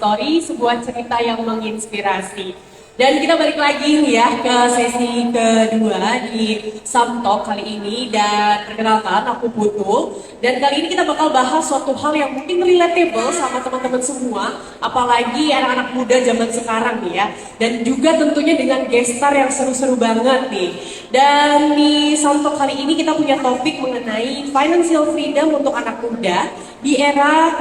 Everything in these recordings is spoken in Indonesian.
Story, sebuah cerita yang menginspirasi. Dan kita balik lagi nih ya ke sesi kedua di Samtalk kali ini. Dan perkenalkan aku Putu. Dan kali ini kita bakal bahas suatu hal yang mungkin relatable sama teman-teman semua, apalagi anak-anak muda zaman sekarang nih ya. Dan juga tentunya dengan gestar yang seru-seru banget nih. Dan di Samtalk kali ini kita punya topik mengenai financial freedom untuk anak muda di era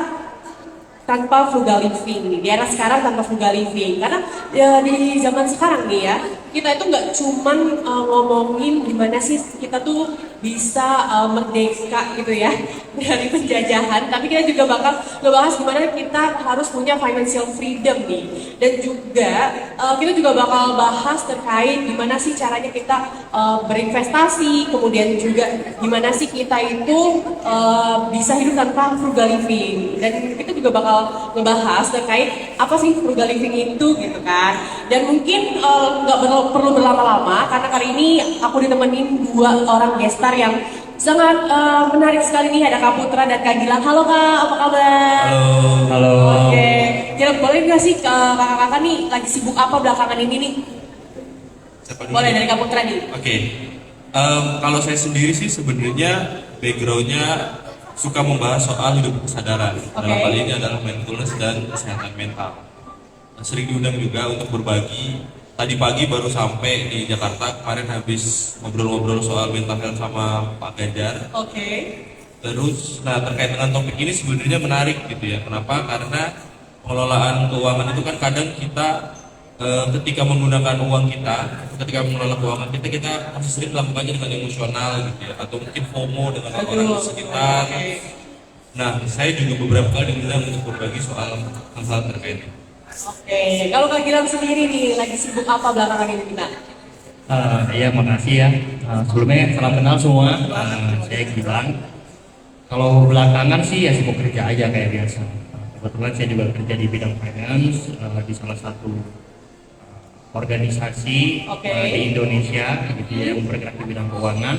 tanpa frugal living nih, di era sekarang tanpa frugal living. Karena ya, di zaman sekarang nih ya, kita itu nggak cuman ngomongin gimana sih kita tuh bisa merdeka gitu ya dari penjajahan, tapi kita juga bakal ngebahas gimana kita harus punya financial freedom nih. Dan juga kita juga bakal bahas terkait gimana sih caranya kita berinvestasi, kemudian juga gimana sih kita itu bisa hidup tanpa frugal living. Dan kita juga bakal ngebahas terkait apa sih frugal living itu gitu kan. Dan mungkin nggak perlu berlama-lama karena kali ini aku ditemenin dua orang gestar yang sangat menarik sekali nih. Ada Kak Putra dan Kak Gilang. Halo Kak, apa kabar? Halo. Halo. Oke, kira boleh nggak sih kakak-kakak nih lagi sibuk apa belakangan ini nih? Boleh dari Kak Putra nih. Oke. Kalau saya sendiri sih sebenarnya backgroundnya suka membahas soal hidup kesadaran. Dalam hal ini adalah mindfulness dan kesehatan mental. Sering diundang juga untuk berbagi. Tadi pagi baru sampai di Jakarta, kemarin habis ngobrol-ngobrol soal mental health sama Pak Ganjar. Oke. Terus, nah terkait dengan topik ini sebenarnya menarik gitu ya. Kenapa? Karena pengelolaan keuangan itu kan kadang kita ketika menggunakan uang kita, ketika mengelola keuangan kita, kita masih sering melakukannya dengan emosional gitu ya, atau mungkin FOMO dengan orang di sekitar. Nah, saya juga beberapa kali diundang untuk berbagi soal hal-hal terkait ini. Oke, kalau Kak Gilang sendiri nih lagi sibuk apa belakangan ini kita? Ya, makasih ya. Sebelumnya salam kenal semua. Saya Gilang. Kalau belakangan sih ya sibuk kerja aja kayak biasa. Kebetulan saya juga kerja di bidang finance di salah satu organisasi di Indonesia gitu ya, yang bergerak di bidang keuangan.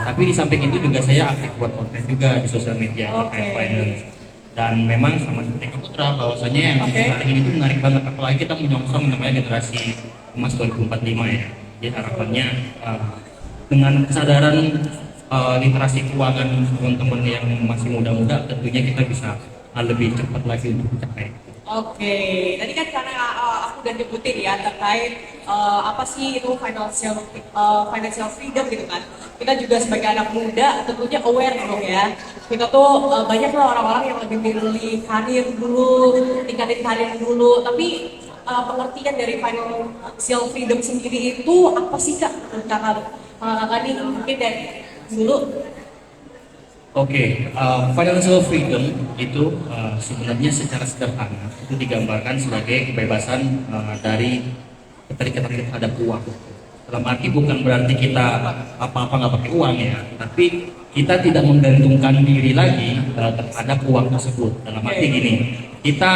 Tapi di samping itu juga saya aktif buat konten juga di sosial media terkait finance. Dan memang sama seperti Kak Putra bahwasanya yang hari ini itu menarik banget, apalagi kita menyongsong namanya generasi emas 2045 ya. Jadi harapannya dengan kesadaran literasi keuangan teman-teman yang masih muda-muda, tentunya kita bisa lebih cepat lagi untuk mencapai. Oke, tadi kan karena aku udah nyebutin ya terkait apa sih itu financial freedom gitu kan. Kita juga sebagai anak muda tentunya aware dong ya. Kita tuh banyak lah orang-orang yang lebih milih karir dulu, tingkatin karir dulu. Tapi pengertian dari financial freedom sendiri itu apa sih Kak? Kakak nih mungkin dari dulu. Oke, financial freedom itu sebenarnya secara sederhana itu digambarkan sebagai kebebasan dari keterikatan terhadap uang. Dalam arti bukan berarti kita apa-apa nggak pakai uang ya, tapi kita tidak menggantungkan diri lagi terhadap uang tersebut. Dalam arti gini, kita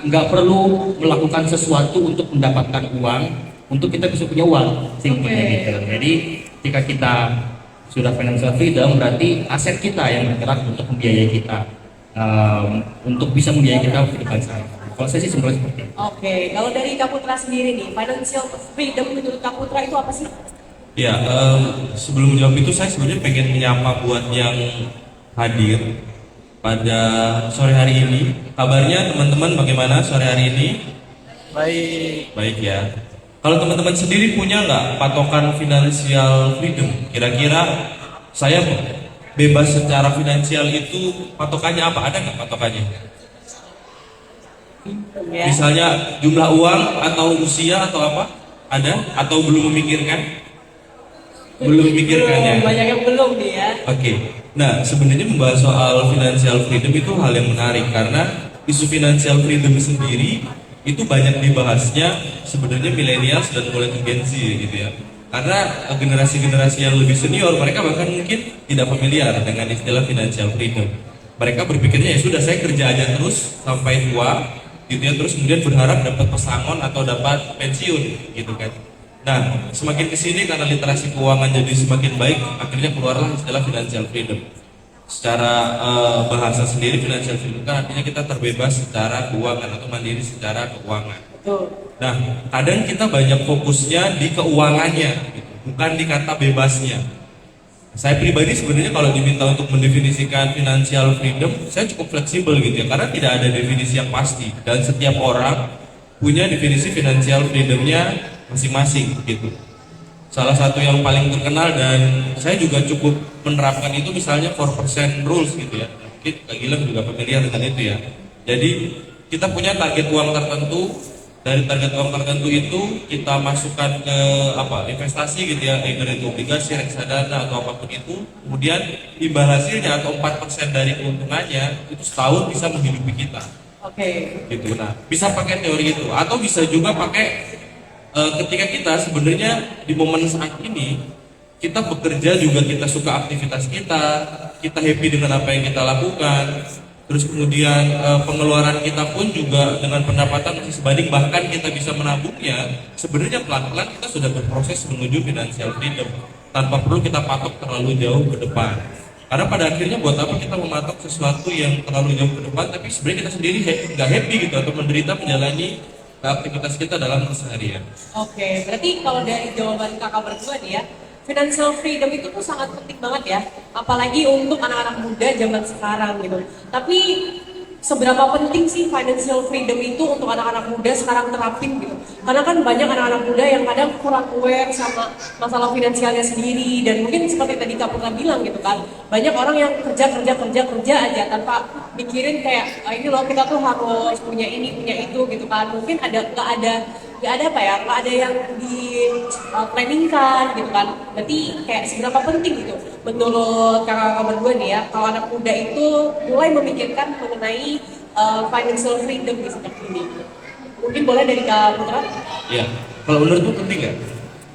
nggak perlu melakukan sesuatu untuk mendapatkan uang, untuk kita bisa punya uang, simpelnya gitu. Jadi jika kita sudah financial freedom, berarti aset kita yang bergerak untuk membiayai kita, untuk bisa membiayai kita ke depan sana. Kalau saya sih sebenarnya seperti itu. Oke, kalau dari Kak Putra sendiri nih, financial freedom menurut Kak Putra itu apa sih? Ya, sebelum menjawab itu saya sebenarnya pengen menyapa buat yang hadir pada sore hari ini. Kabarnya teman-teman bagaimana sore hari ini? Baik. Baik ya. Kalau teman-teman sendiri punya nggak patokan financial freedom? Kira-kira saya bebas secara finansial itu patokannya apa? Ada nggak patokannya? Misalnya jumlah uang atau usia atau apa? Ada? Atau belum memikirkan? Belum memikirkan ya? Banyak yang belum nih ya. Oke. Nah, sebenarnya membahas soal financial freedom itu hal yang menarik karena isu financial freedom sendiri itu banyak dibahasnya sebenarnya milenial dan mulai Gen Z gitu ya. Karena generasi-generasi yang lebih senior mereka bahkan mungkin tidak familiar dengan istilah financial freedom. Mereka berpikirnya ya sudah saya kerja aja terus sampai tua gitu ya, terus kemudian berharap dapat pesangon atau dapat pensiun gitu kan. Nah, semakin kesini karena literasi keuangan jadi semakin baik, akhirnya keluarlah istilah financial freedom. secara bahasa sendiri financial freedom kan artinya kita terbebas secara keuangan atau mandiri secara keuangan. Betul. Nah, kadang kita banyak fokusnya di keuangannya, gitu, bukan di kata bebasnya. Saya pribadi sebenarnya kalau diminta untuk mendefinisikan financial freedom, saya cukup fleksibel gitu ya, karena tidak ada definisi yang pasti dan setiap orang punya definisi financial freedomnya masing-masing gitu. Salah satu yang paling terkenal dan saya juga cukup menerapkan itu misalnya 4% rules gitu ya. Mungkin Kak Gilang juga familiar dengan itu ya. Jadi kita punya target uang tertentu, dari target uang tertentu itu kita masukkan ke investasi gitu ya, either itu obligasi, reksadana atau apapun itu. Kemudian imbal hasilnya atau 4% dari keuntungannya itu setahun bisa menghidupi kita. Oke. Gitu. Nah, bisa pakai teori itu atau bisa juga pakai ketika kita sebenarnya di momen saat ini kita bekerja juga kita suka aktivitas kita happy dengan apa yang kita lakukan, terus kemudian pengeluaran kita pun juga dengan pendapatan masih sebanding, bahkan kita bisa menabungnya, sebenarnya pelan-pelan kita sudah berproses menuju financial freedom tanpa perlu kita patok terlalu jauh ke depan. Karena pada akhirnya buat apa kita mematok sesuatu yang terlalu jauh ke depan tapi sebenarnya kita sendiri nggak happy gitu atau menderita menjalani aktivitas kita dalam keseharian. Oke, berarti kalau dari jawaban kakak berdua nih ya, financial freedom itu tuh sangat penting banget ya, apalagi untuk anak-anak muda zaman sekarang gitu. Tapi seberapa penting sih financial freedom itu untuk anak-anak muda sekarang terapin gitu? Karena kan banyak anak-anak muda yang kadang kurang aware sama masalah finansialnya sendiri, dan mungkin seperti tadi Kak Putra bilang gitu kan, banyak orang yang kerja aja tanpa mikirin kayak ini loh kita tuh harus punya ini punya itu gitu kan. Mungkin nggak ada yang di planningkan gitu kan. Berarti kayak seberapa penting gitu menurut kakak-kakak berdua nih ya, kalau anak muda itu mulai memikirkan mengenai financial freedom di sejak dini. Mungkin boleh dari Kak Putra? Ya, kalau menurutmu penting nggak?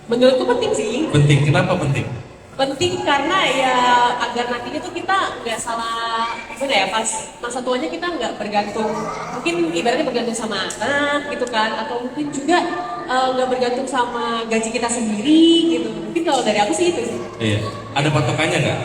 Menurutku penting sih. Penting, kenapa penting? Penting karena ya agar nantinya tuh kita nggak salah gimana ya, pas masa tuanya kita nggak bergantung, mungkin ibaratnya bergantung sama anak gitu kan, atau mungkin juga nggak bergantung sama gaji kita sendiri gitu. Mungkin kalau dari aku sih itu sih. Iya. Ada patokannya nggak?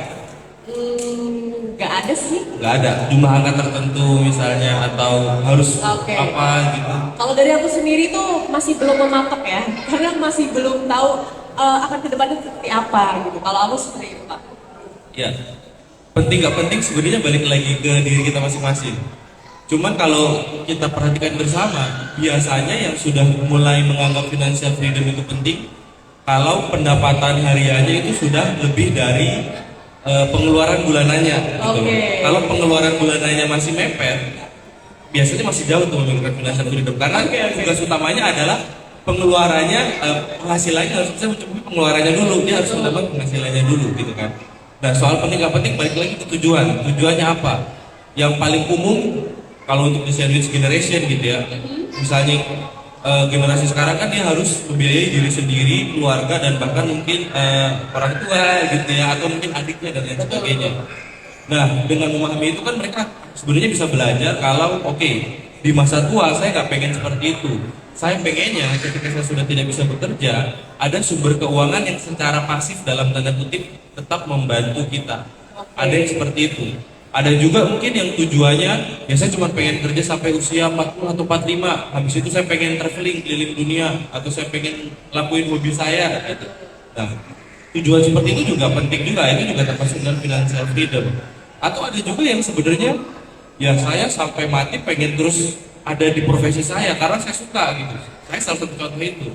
Nggak ada sih. Nggak ada. Jumlah angka tertentu misalnya atau harus Oke. apa gitu? Kalau dari aku sendiri tuh masih belum mematok ya, karena masih belum tahu akan ke depannya seperti apa gitu. Kalau aku seperti itu Pak. Ya. Penting nggak penting sebenarnya balik lagi ke diri kita masing-masing. Cuman kalau kita perhatikan bersama, biasanya yang sudah mulai menganggap financial freedom itu penting kalau pendapatan hariannya itu sudah lebih dari pengeluaran bulanannya gitu. Oke. Kalau pengeluaran bulanannya masih mepet, biasanya masih jauh tuh memikirkan financial freedom karena tugas utamanya adalah pengeluarannya, penghasilannya harus bisa mencukupi pengeluarannya dulu, dia harus mendapat penghasilannya dulu gitu kan. Nah, soal penting gak penting balik lagi ke tujuannya apa? Yang paling umum kalau untuk di sandwich generation gitu ya, misalnya generasi sekarang kan dia harus membiayai diri sendiri, keluarga, dan bahkan mungkin orang tua gitu ya, atau mungkin adiknya dan lain sebagainya. Nah, dengan memahami itu kan mereka sebenarnya bisa belajar kalau oke, di masa tua saya nggak pengen seperti itu. Saya pengennya ketika saya sudah tidak bisa bekerja, ada sumber keuangan yang secara pasif dalam tanda kutip tetap membantu kita. Ada yang seperti itu. Ada juga mungkin yang tujuannya, ya saya cuma pengen kerja sampai usia 40 atau 45, habis itu saya pengen traveling keliling dunia, atau saya pengen lakuin hobi saya gitu. Nah, tujuan seperti itu juga penting juga, itu juga termasuk dalam financial freedom. Atau ada juga yang sebenarnya, ya saya sampai mati pengen terus ada di profesi saya karena saya suka gitu. Saya salah satu contoh itu.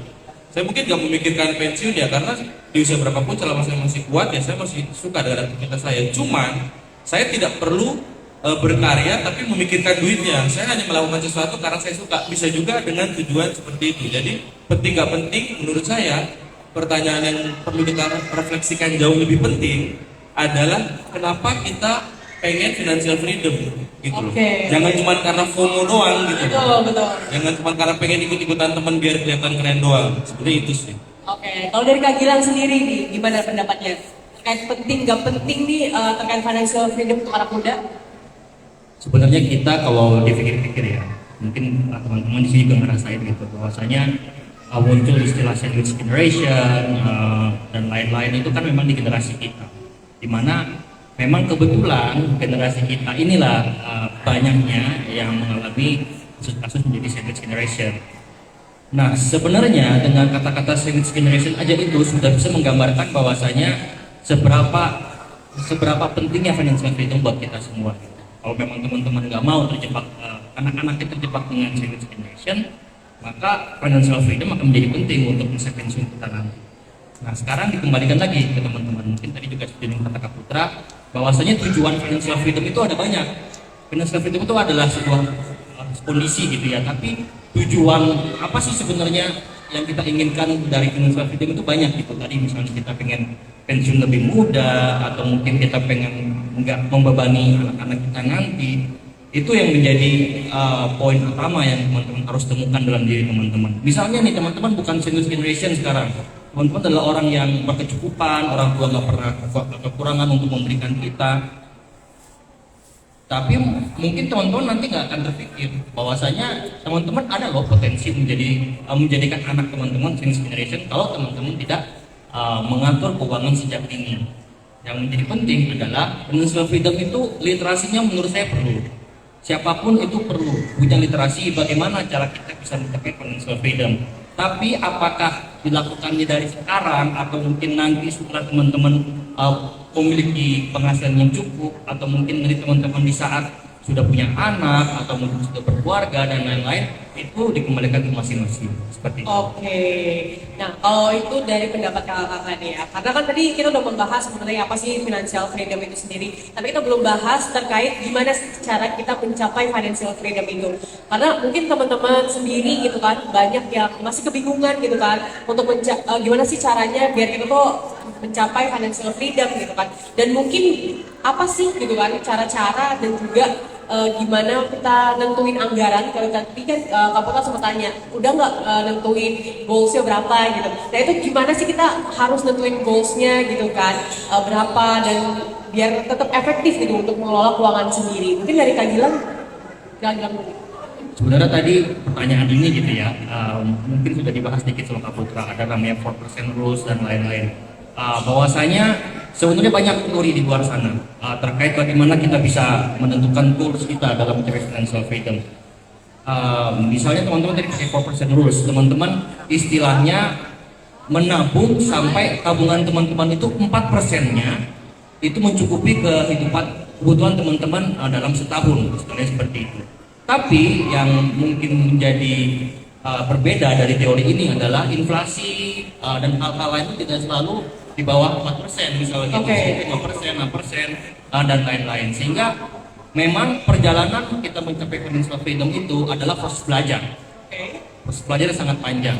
Saya mungkin gak memikirkan pensiun ya, karena di usia berapapun selama saya masih kuat ya saya masih suka dengan aktivitas saya. Cuman saya tidak perlu berkarya tapi memikirkan duitnya. Saya hanya melakukan sesuatu karena saya suka. Bisa juga dengan tujuan seperti itu. Jadi penting gak penting menurut saya, pertanyaan yang perlu kita refleksikan jauh lebih penting adalah kenapa kita pengen financial freedom gitu loh. Jangan cuma karena FOMO doang gitu. Betul. Jangan cuma karena pengen ikut-ikutan teman biar kelihatan keren doang. Sebenarnya itu sih. Oke, kalau dari Kak Gilang sendiri nih, gimana pendapatnya? Terkait penting gak penting nih terkait financial freedom untuk anak muda? Sebenarnya kita kalau dipikir-pikir ya, mungkin teman-teman di sini juga ngerasain gitu bahwasanya muncul istilah sandwich generation dan lain-lain itu kan memang di generasi kita, dimana memang kebetulan generasi kita inilah banyaknya yang mengalami kasus-kasus menjadi sandwich generation. Nah, sebenarnya dengan kata-kata sandwich generation aja itu sudah bisa menggambarkan bahwasanya seberapa pentingnya financial freedom buat kita semua. Kalau memang teman-teman nggak mau terjebak, anak-anaknya terjebak dengan sandwich generation, maka financial freedom akan menjadi penting untuk masa pensiun kita nanti. Nah, sekarang dikembalikan lagi ke teman-teman. Mungkin tadi juga sudah kata Kak Putra, bahwasanya tujuan financial freedom itu ada banyak. Financial freedom itu adalah sebuah kondisi gitu ya, tapi tujuan apa sih sebenarnya yang kita inginkan dari financial freedom itu banyak gitu. Tadi misalnya kita pengen pensiun lebih muda, atau mungkin kita pengen nggak membebani anak-anak kita nanti. Itu yang menjadi poin utama yang teman-teman harus temukan dalam diri teman-teman. Misalnya nih, teman-teman bukan sandwich generation sekarang. Teman-teman adalah orang yang berkecukupan, orang tua nggak pernah kekurangan untuk memberikan kita. Tapi mungkin teman-teman nanti nggak akan terpikir bahwasanya teman-teman ada loh potensi menjadikan anak teman-teman sandwich generation kalau teman-teman tidak mengatur keuangan sejak dini. Yang menjadi penting adalah financial freedom itu literasinya menurut saya perlu. Siapapun itu perlu punya literasi bagaimana cara kita bisa mencapai financial freedom. Tapi apakah dilakukannya dari sekarang atau mungkin nanti setelah teman-teman memiliki penghasilan yang cukup, atau mungkin dari teman-teman di saat sudah punya anak atau mungkin sudah berkeluarga dan lain-lain, itu dikembalikan ke masing-masing seperti itu. Oke, nah kalau itu dari pendapat kakak-kakak nih ya, karena kan tadi kita udah membahas mengenai apa sih financial freedom itu sendiri, tapi kita belum bahas terkait gimana sih cara kita mencapai financial freedom itu. Karena mungkin teman-teman sendiri gitu kan, banyak yang masih kebingungan gitu kan, untuk gimana sih caranya biar kita tuh mencapai financial freedom gitu kan, dan mungkin apa sih gitu kan cara-cara dan juga gimana kita nentuin anggaran. Kalau tadi kan Kak Putra sempat tanya, udah nggak nentuin goalsnya berapa gitu. Nah itu gimana sih kita harus nentuin goalsnya gitu kan, berapa, dan biar tetap efektif gitu untuk mengelola keuangan sendiri. Mungkin dari Kak Gilang dulu. Sebenarnya tadi pertanyaan ini gitu ya, mungkin sudah dibahas sedikit sama Kak Putra, ada namanya 4% rules dan lain-lain. Bahwasanya sebenarnya banyak teori di luar sana terkait bagaimana kita bisa menentukan goals kita dalam mencapai financial freedom. Misalnya teman-teman tadi pakai 4% rules, teman-teman istilahnya menabung sampai tabungan teman-teman itu 4%-nya itu mencukupi kebutuhan teman-teman dalam setahun, istilahnya seperti itu. Tapi yang mungkin menjadi berbeda dari teori ini adalah inflasi dan hal-hal lain itu tidak selalu di bawah 4%, misalnya gitu, 5%, 6%, dan lain-lain. Sehingga memang perjalanan kita mencapai financial freedom itu adalah proses belajar. Proses belajar yang sangat panjang.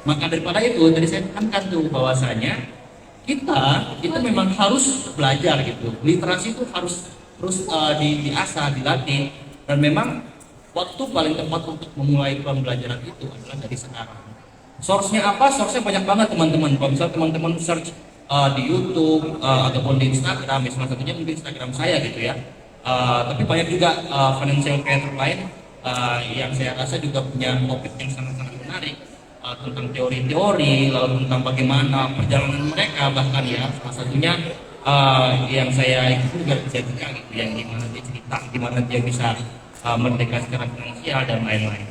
Maka daripada itu, tadi saya tekankan tuh bahwasanya kita memang harus belajar gitu. Literasi itu harus terus diasah, dilatih, dan memang waktu paling tepat untuk memulai pembelajaran itu adalah dari sekarang. Source-nya apa? Source-nya banyak banget teman-teman. Kalau misalnya teman-teman search di YouTube ataupun di Instagram, salah satunya mungkin Instagram saya gitu ya. Tapi banyak juga financial creator lain yang saya rasa juga punya topik yang sangat-sangat menarik tentang teori-teori, lalu tentang bagaimana perjalanan mereka, bahkan ya salah satunya yang saya ikuti juga bisa juga gitu, yang gimana dia cerita, gimana dia bisa merdeka secara finansial dan lain-lain.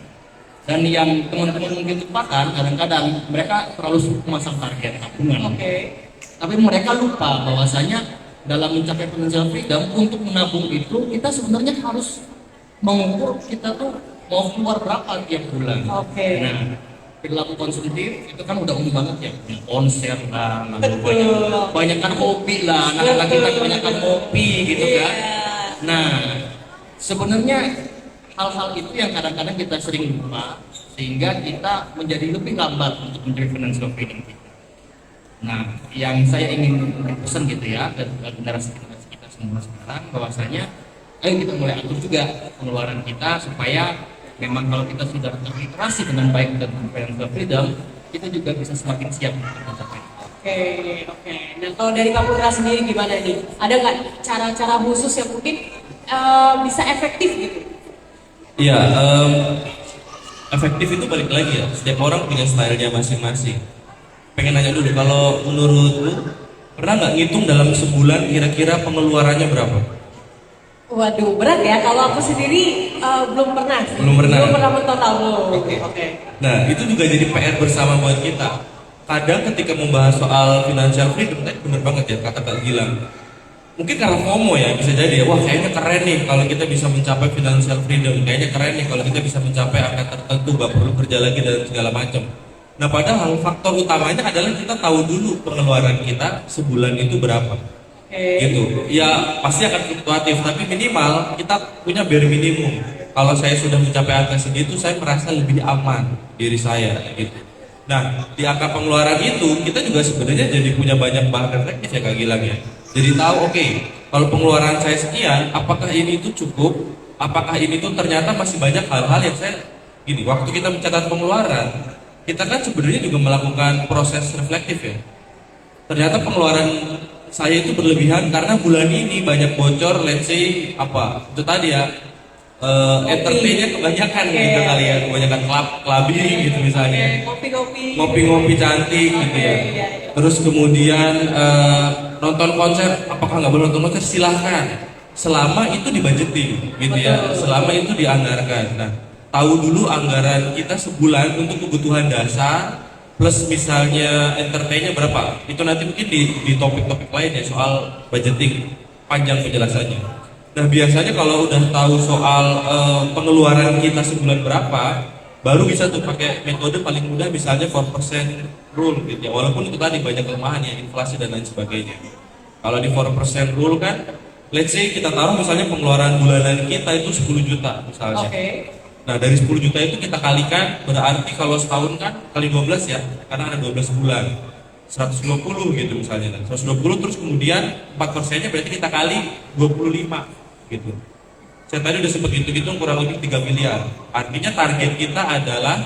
Dan yang teman-teman mungkin lupakan, kadang-kadang mereka terlalu memasang target tabungan. Tapi mereka lupa bahwasanya dalam mencapai financial freedom, untuk menabung itu kita sebenarnya harus mengukur kita tuh mau keluar berapa tiap bulan. Nah, perilaku konsumtif itu kan udah umum banget ya, konser lah, lalu banyakan hobi lah, anak-anak kita kebanyakan hobi gitu kan. Nah, sebenarnya hal-hal itu yang kadang-kadang kita sering lupa, sehingga kita menjadi lebih lambat untuk mencapai financial freedom kita. Nah, yang saya ingin pesan gitu ya ke generasi kita semua sekarang, bahwasanya ayo kita mulai atur juga pengeluaran kita, supaya memang kalau kita sudah terliterasi dengan baik dan financial freedom, kita juga bisa semakin siap untuk mencapai. Oke. Nah kalau dari Kak Putra sendiri gimana nih? Ada nggak cara-cara khusus yang mungkin bisa efektif gitu? Iya, efektif itu balik lagi ya. Setiap orang punya stylenya masing-masing. Pengen nanya dulu, kalau menurutmu Pernah nggak ngitung dalam sebulan kira-kira pengeluarannya berapa? Waduh, berat ya. Kalau aku sendiri belum pernah sih. Belum pernah. Belum pernah mentotal belum. Oke. Nah, itu juga jadi PR bersama buat kita. Kadang ketika membahas soal financial freedom, tadi bener banget ya kata Kak Gilang. Mungkin karena FOMO ya, bisa jadi ya, wah kayaknya keren nih kalau kita bisa mencapai financial freedom. Kayaknya keren nih kalau kita bisa mencapai angka tertentu, gak perlu kerja lagi dan segala macam. Nah, padahal faktor utamanya adalah kita tahu dulu pengeluaran kita sebulan itu berapa. Gitu. Ya pasti akan fluktuatif, tapi minimal kita punya bare minimum. Kalau saya sudah mencapai angka segitu, saya merasa lebih aman diri saya gitu. Nah, di angka pengeluaran itu kita juga sebenarnya jadi punya banyak bahan reflektif ya Kak Gilang ya. Jadi tahu oke, kalau pengeluaran saya sekian, apakah ini itu cukup? Apakah ini tuh ternyata masih banyak hal-hal yang saya gini, waktu kita mencatat pengeluaran, kita kan sebenarnya juga melakukan proses reflektif ya. Ternyata pengeluaran saya itu berlebihan karena bulan ini banyak bocor, let's say apa itu tadi ya, entertainnya kebanyakan gitu kali ya, kebanyakan clubbing gitu misalnya, ngopi-ngopi cantik gitu ya. Terus kemudian nonton konser, apakah nggak boleh nonton konser? Silahkan, selama itu dibudgeting gitu ya, selama itu dianggarkan. Nah, tahu dulu anggaran kita sebulan untuk kebutuhan dasar plus misalnya entertainnya berapa, itu nanti mungkin di topik-topik lain ya soal budgeting, panjang penjelasannya. Nah biasanya kalau udah tahu soal pengeluaran kita sebulan berapa, baru bisa tuh pakai metode paling mudah misalnya 4% rule gitu ya, walaupun itu tadi banyak kelemahan ya, inflasi dan lain sebagainya. Kalau di 4% rule kan, let's say kita taruh misalnya pengeluaran bulanan kita itu 10 juta misalnya. Nah dari 10 juta itu kita kalikan, berarti kalau setahun kan kali 12 ya, karena ada 12 bulan, 120 gitu misalnya. 120 terus kemudian 4%-nya berarti kita kali 25 gitu. Saya tadi udah sempat hitung-hitung kurang lebih 3 miliar. Artinya target kita adalah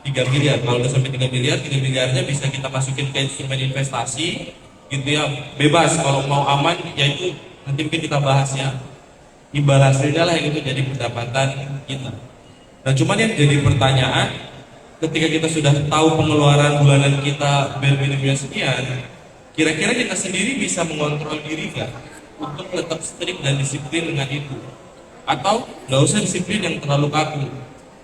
3 miliar. Kalau udah sampai 3 miliar, 3 miliarnya bisa kita masukin ke instrumen investasi gitu ya, bebas. Kalau mau aman yaitu nanti mungkin kita bahas ya, imbal hasilnya lah yang itu jadi pendapatan kita. Nah cuman yang jadi pertanyaan, ketika kita sudah tahu pengeluaran bulanan kita bare minimumnya sekian, kira-kira kita sendiri bisa mengontrol diri nggak untuk tetap strict dan disiplin dengan itu? Atau nggak usah disiplin yang terlalu kaku?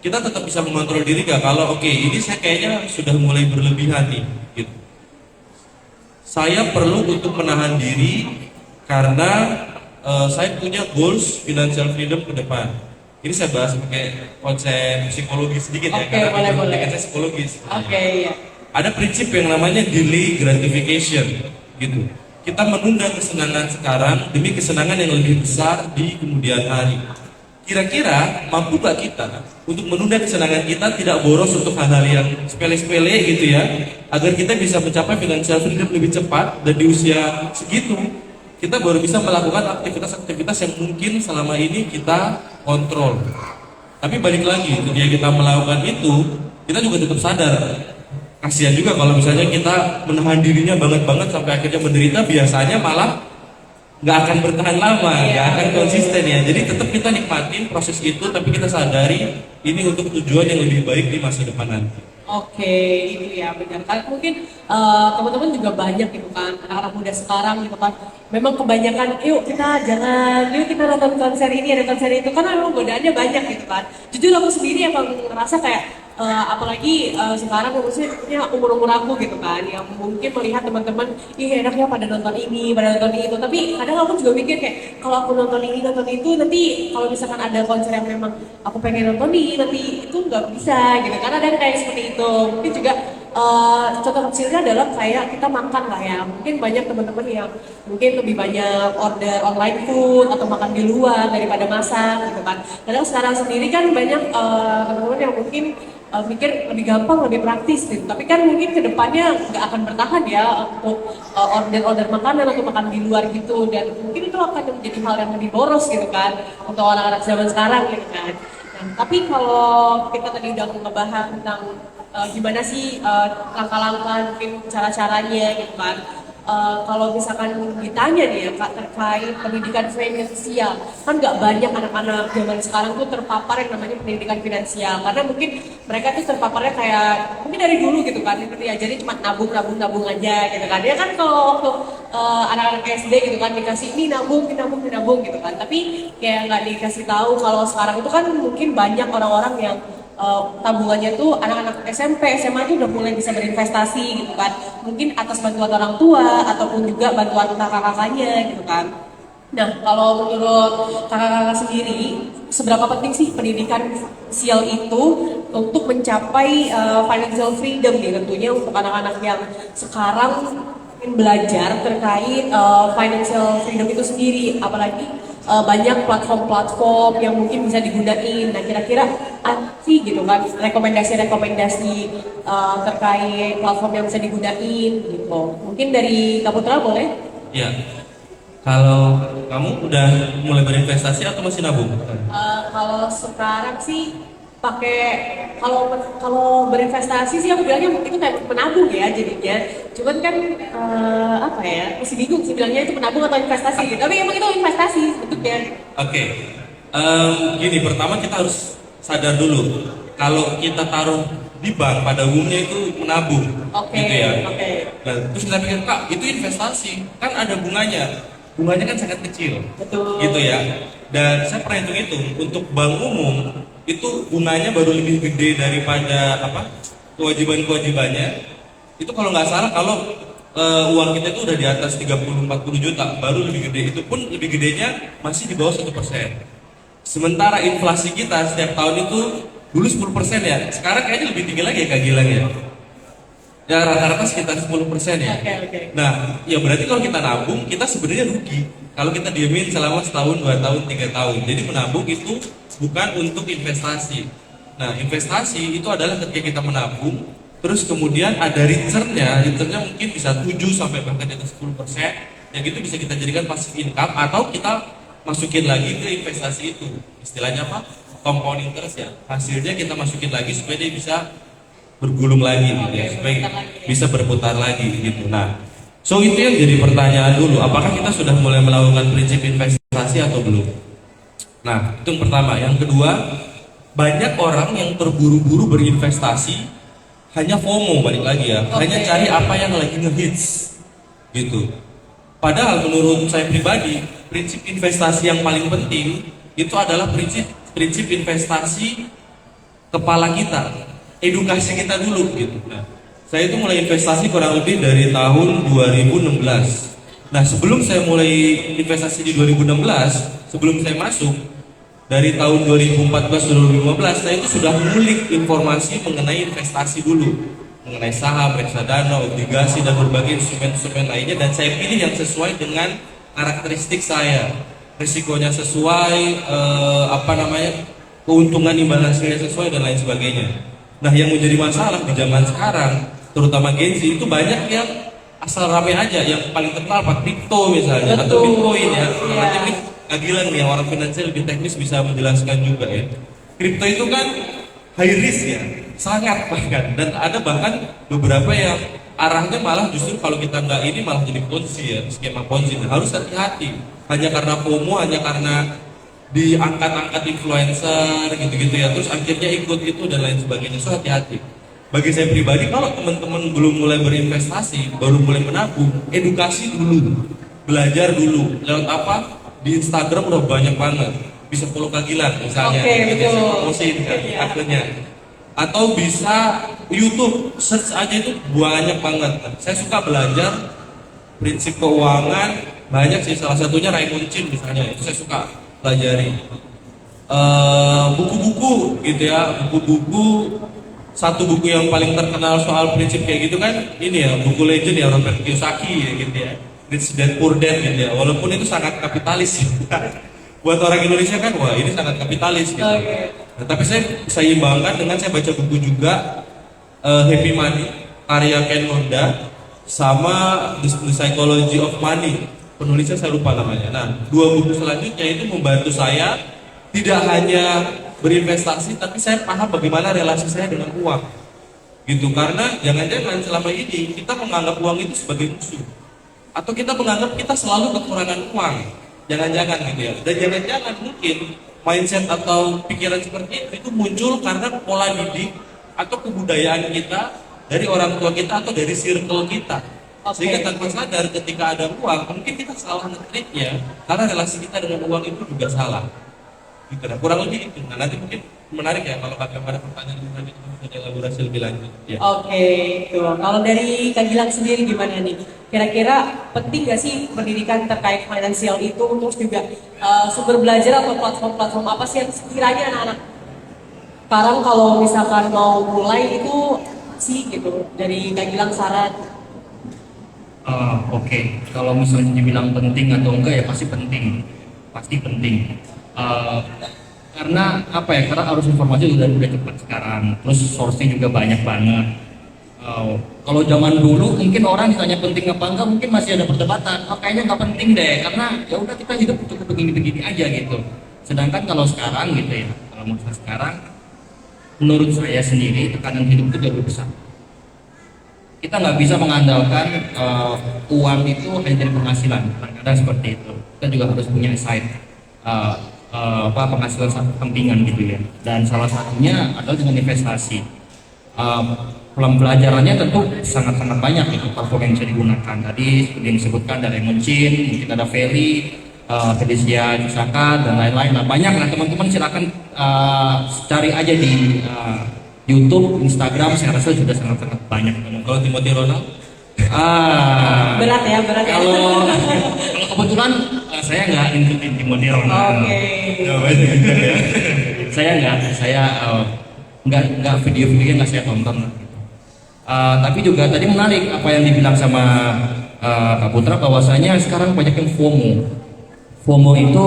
Kita tetap bisa mengontrol diri nggak kalau oke, ini saya kayaknya sudah mulai berlebihan nih gitu. Saya perlu untuk menahan diri karena saya punya goals financial freedom ke depan. Ini saya bahas pakai konsep psikologi sedikit ya, karena boleh. saya psikologis. Iya. Ada prinsip yang namanya delay gratification, gitu. Kita menunda kesenangan sekarang demi kesenangan yang lebih besar di kemudian hari. Kira-kira mampu gak kita untuk menunda kesenangan kita tidak boros untuk hal-hal yang sepele-sepele gitu ya, agar kita bisa mencapai financial freedom lebih cepat dan di usia segitu kita baru bisa melakukan aktivitas-aktivitas yang mungkin selama ini kita kontrol. Tapi balik lagi, ketika kita melakukan itu, kita juga tetap sadar. Kasihan juga kalau misalnya kita menahan dirinya banget sampai akhirnya menderita, biasanya malah nggak akan bertahan lama, nggak akan konsisten ya. Jadi tetap kita nikmatin proses itu, tapi kita sadari ini untuk tujuan yang lebih baik di masa depan nanti. Oke, itu ya benar kan. Mungkin teman-teman juga banyak gitu kan, anak-anak muda sekarang gitu kan. Memang kebanyakan, yuk kita nonton konser ini, ada konser itu, karena memang godaannya banyak gitu kan. Jujur aku sendiri emang ngerasa kayak, apalagi sekarang maksudnya umur-umur aku gitu kan, yang mungkin melihat teman-teman, ih enaknya pada nonton ini, pada nonton itu. Tapi kadang aku juga mikir kayak, kalau aku nonton ini, nonton itu, nanti kalau misalkan ada konser yang memang aku pengen nonton ini, nanti itu nggak bisa gitu. Karena ada yang kayak seperti itu. Mungkin juga contoh kecilnya adalah kayak kita makan lah ya. Mungkin banyak teman-teman yang mungkin lebih banyak order online food atau makan di luar daripada masak gitu kan. Kadang sekarang sendiri kan banyak teman-teman yang mungkin mikir lebih gampang, lebih praktis gitu. Tapi kan mungkin kedepannya nggak akan bertahan ya untuk order makanan atau makan di luar gitu. Dan mungkin itu akan menjadi hal yang lebih boros gitu kan untuk anak-anak zaman sekarang gitu kan. Nah, tapi kalau kita tadi udah ngebahas tentang gimana sih langkah-langkah, mungkin cara-caranya gitu kan. kalau misalkan ditanya nih ya Kak terkait pendidikan finansial, kan nggak banyak anak-anak zaman sekarang tuh terpapar yang namanya pendidikan finansial karena mungkin mereka tuh terpaparnya kayak mungkin dari dulu gitu kan gitu ya, jadi cuma nabung aja gitu kan ya kan. Kalau waktu anak-anak SD gitu kan dikasih ini nabung gitu kan, tapi kayak nggak dikasih tahu kalau sekarang itu kan mungkin banyak orang-orang yang tabungannya tuh anak-anak SMP, SMA itu udah mulai bisa berinvestasi gitu kan. Mungkin atas bantuan orang tua ataupun juga bantuan kakak-kakaknya gitu kan. Nah, kalau menurut kakak-kakak sendiri, seberapa penting sih pendidikan finansial itu untuk mencapai financial freedom nih tentunya untuk anak-anak yang sekarang ingin belajar terkait financial freedom itu sendiri, apalagi banyak platform-platform yang mungkin bisa digunain. Nah, kira-kira apa sih gitu kan rekomendasi-rekomendasi terkait platform yang bisa digunain gitu. Mungkin dari Kak Putra boleh? Ya, kalau kamu udah mulai berinvestasi atau masih nabung? Kalau sekarang sih pakai kalau kalau berinvestasi sih aku bilangnya itu kayak menabung ya jadinya. Cuman kan apa ya, masih bingung sih bilangnya itu menabung atau investasi gitu. Tapi emang itu investasi bentuknya. Oke, gini, pertama kita harus sadar dulu kalau kita taruh di bank pada umumnya itu menabung, Oke, gitu ya. oke. Nah, terus kita pikir Kak itu investasi, kan ada bunganya kan sangat kecil, Betul. gitu ya. Dan saya pernah hitung untuk bank umum itu bunganya baru lebih gede daripada apa kewajibannya. Itu kalau nggak salah kalau uang kita itu udah di atas 30-40 juta baru lebih gede, itu pun lebih gedenya masih di bawah 1%. Sementara inflasi kita setiap tahun itu dulu 10% ya, sekarang kayaknya lebih tinggi lagi ya Kak Gilang ya. Ya rata-rata sekitar 10% ya. Oke. Nah, ya berarti kalau kita nabung, kita sebenarnya rugi. Kalau kita diemin selama setahun, 2 tahun, 3 tahun. Jadi menabung itu bukan untuk investasi. Nah, investasi itu adalah ketika kita menabung, terus kemudian ada returnnya mungkin bisa 7 sampai bahkan di atas 10%. Yang itu bisa kita jadikan passive income atau kita masukin lagi ke investasi itu. Istilahnya apa? Compound interest ya. Hasilnya kita masukin lagi supaya dia bisa bergulung lagi gitu ya, supaya bisa berputar lagi gitu. Nah, so itu yang jadi pertanyaan dulu, apakah kita sudah mulai melakukan prinsip investasi atau belum? Nah, itu yang pertama. Yang kedua, banyak orang yang terburu-buru berinvestasi hanya FOMO, balik lagi ya, hanya cari apa yang lagi ngehits gitu. Padahal menurut saya pribadi, prinsip investasi yang paling penting itu adalah prinsip investasi kepala kita, edukasi kita dulu gitu. Nah, saya itu mulai investasi kurang lebih dari tahun 2016. Nah, sebelum saya mulai investasi di 2016, sebelum saya masuk dari tahun 2014-2015, saya itu sudah ngulik informasi mengenai investasi dulu, mengenai saham, reksadana, obligasi dan berbagai instrumen-instrumen lainnya, dan saya pilih yang sesuai dengan karakteristik saya, risikonya sesuai, keuntungan imbal hasilnya sesuai dan lain sebagainya. Nah, yang menjadi masalah di zaman sekarang, terutama Gen Z, itu banyak yang asal rame aja, yang paling terkenal apa kripto misalnya, atau Bitcoin ya. Nanti ini Gilang nih, yang orang finansial lebih teknis bisa menjelaskan juga ya. Kripto itu kan high risk ya, sangat bahkan, dan ada bahkan beberapa yang arahnya malah justru kalau kita nggak ini malah jadi ponzi ya, skema ponzi. Nah, harus hati-hati, hanya karena FOMO, hanya karena diangkat-angkat influencer gitu-gitu ya, terus akhirnya ikut itu dan lain sebagainya. So hati-hati. Bagi saya pribadi, kalau teman-teman belum mulai berinvestasi, baru mulai menabung, edukasi dulu, belajar dulu. Lewat apa? Di Instagram udah banyak banget. Bisa follow Kak Gilang misalnya, gitu, saya promosiin kan akunnya. Atau bisa YouTube, search aja itu banyak banget. Saya suka belajar prinsip keuangan, banyak sih, salah satunya Raymond Chin misalnya, itu saya suka pelajari. Buku-buku gitu ya, buku-buku. Satu buku yang paling terkenal soal prinsip kayak gitu kan ini ya, buku legend ya, Robert Kiyosaki ya gitu ya, Rich Dad Poor Dad gitu ya. Walaupun itu sangat kapitalis buat orang Indonesia kan, wah ini sangat kapitalis gitu. Nah, tapi saya imbangkan dengan saya baca buku juga, Happy Money karya Ken Honda, sama The Psychology of Money, penulisnya saya lupa namanya. Nah, dua buku selanjutnya itu membantu saya tidak hanya berinvestasi, tapi saya paham bagaimana relasi saya dengan uang gitu. Karena jangan-jangan selama ini kita menganggap uang itu sebagai musuh atau kita menganggap kita selalu kekurangan uang, jangan-jangan gitu ya. Dan jangan-jangan mungkin mindset atau pikiran seperti itu muncul karena pola didik atau kebudayaan kita dari orang tua kita atau dari circle kita. Sehingga tanpa sadar ketika ada uang, mungkin kita salah nge-treatnya karena relasi kita dengan uang itu juga salah. Gitu, nah, kurang lebih itu. Nah, nanti mungkin menarik ya kalau Kak ada pertanyaan lanjut bisa elaborasi lebih lanjut. Ya. Oke, tuh. Kalau dari Kak Gilang sendiri gimana nih? Kira-kira penting gak sih pendidikan terkait finansial itu? Terus juga sumber belajar atau platform-platform apa sih yang sekiranya anak-anak sekarang kalau misalkan mau mulai itu sih gitu dari Kak Gilang saran? Oke. Kalau misalnya dibilang penting atau enggak ya pasti penting, pasti penting. Karena apa ya? Karena arus informasi udah cepat sekarang, terus source-nya juga banyak banget. Kalau zaman dulu mungkin orang ditanya penting apa enggak mungkin masih ada perdebatan. Oh, kayaknya nggak penting deh, karena ya udah kita hidup cukup begini-begini aja gitu. Sedangkan kalau sekarang gitu ya, kalau masa sekarang, menurut saya sendiri tekanan hidup itu jauh lebih besar. Kita nggak bisa mengandalkan uang itu hanya dari penghasilan, kadang-kadang seperti itu. Kita juga harus punya side penghasilan sampingan gitu ya. Dan salah satunya adalah dengan investasi. Pembelajarannya tentu sangat-sangat banyak itu platform yang bisa digunakan. Tadi seperti yang disebutkan dari Moncin, mungkin ada Feli, Felicia Cisaka dan lain-lain. Nah, banyak lah teman-teman silakan cari aja di YouTube, Instagram, saya rasa sudah sangat-sangat banyak. Kalau Timothy Ronald? Berat ya, berat ya. Kalau kebetulan saya nggak ngikutin Timothy Ronald. Oke. Saya nggak video-videonya nggak saya tonton. Tapi juga tadi menarik apa yang dibilang sama Kak Putra bahwasanya sekarang banyak yang FOMO. FOMO itu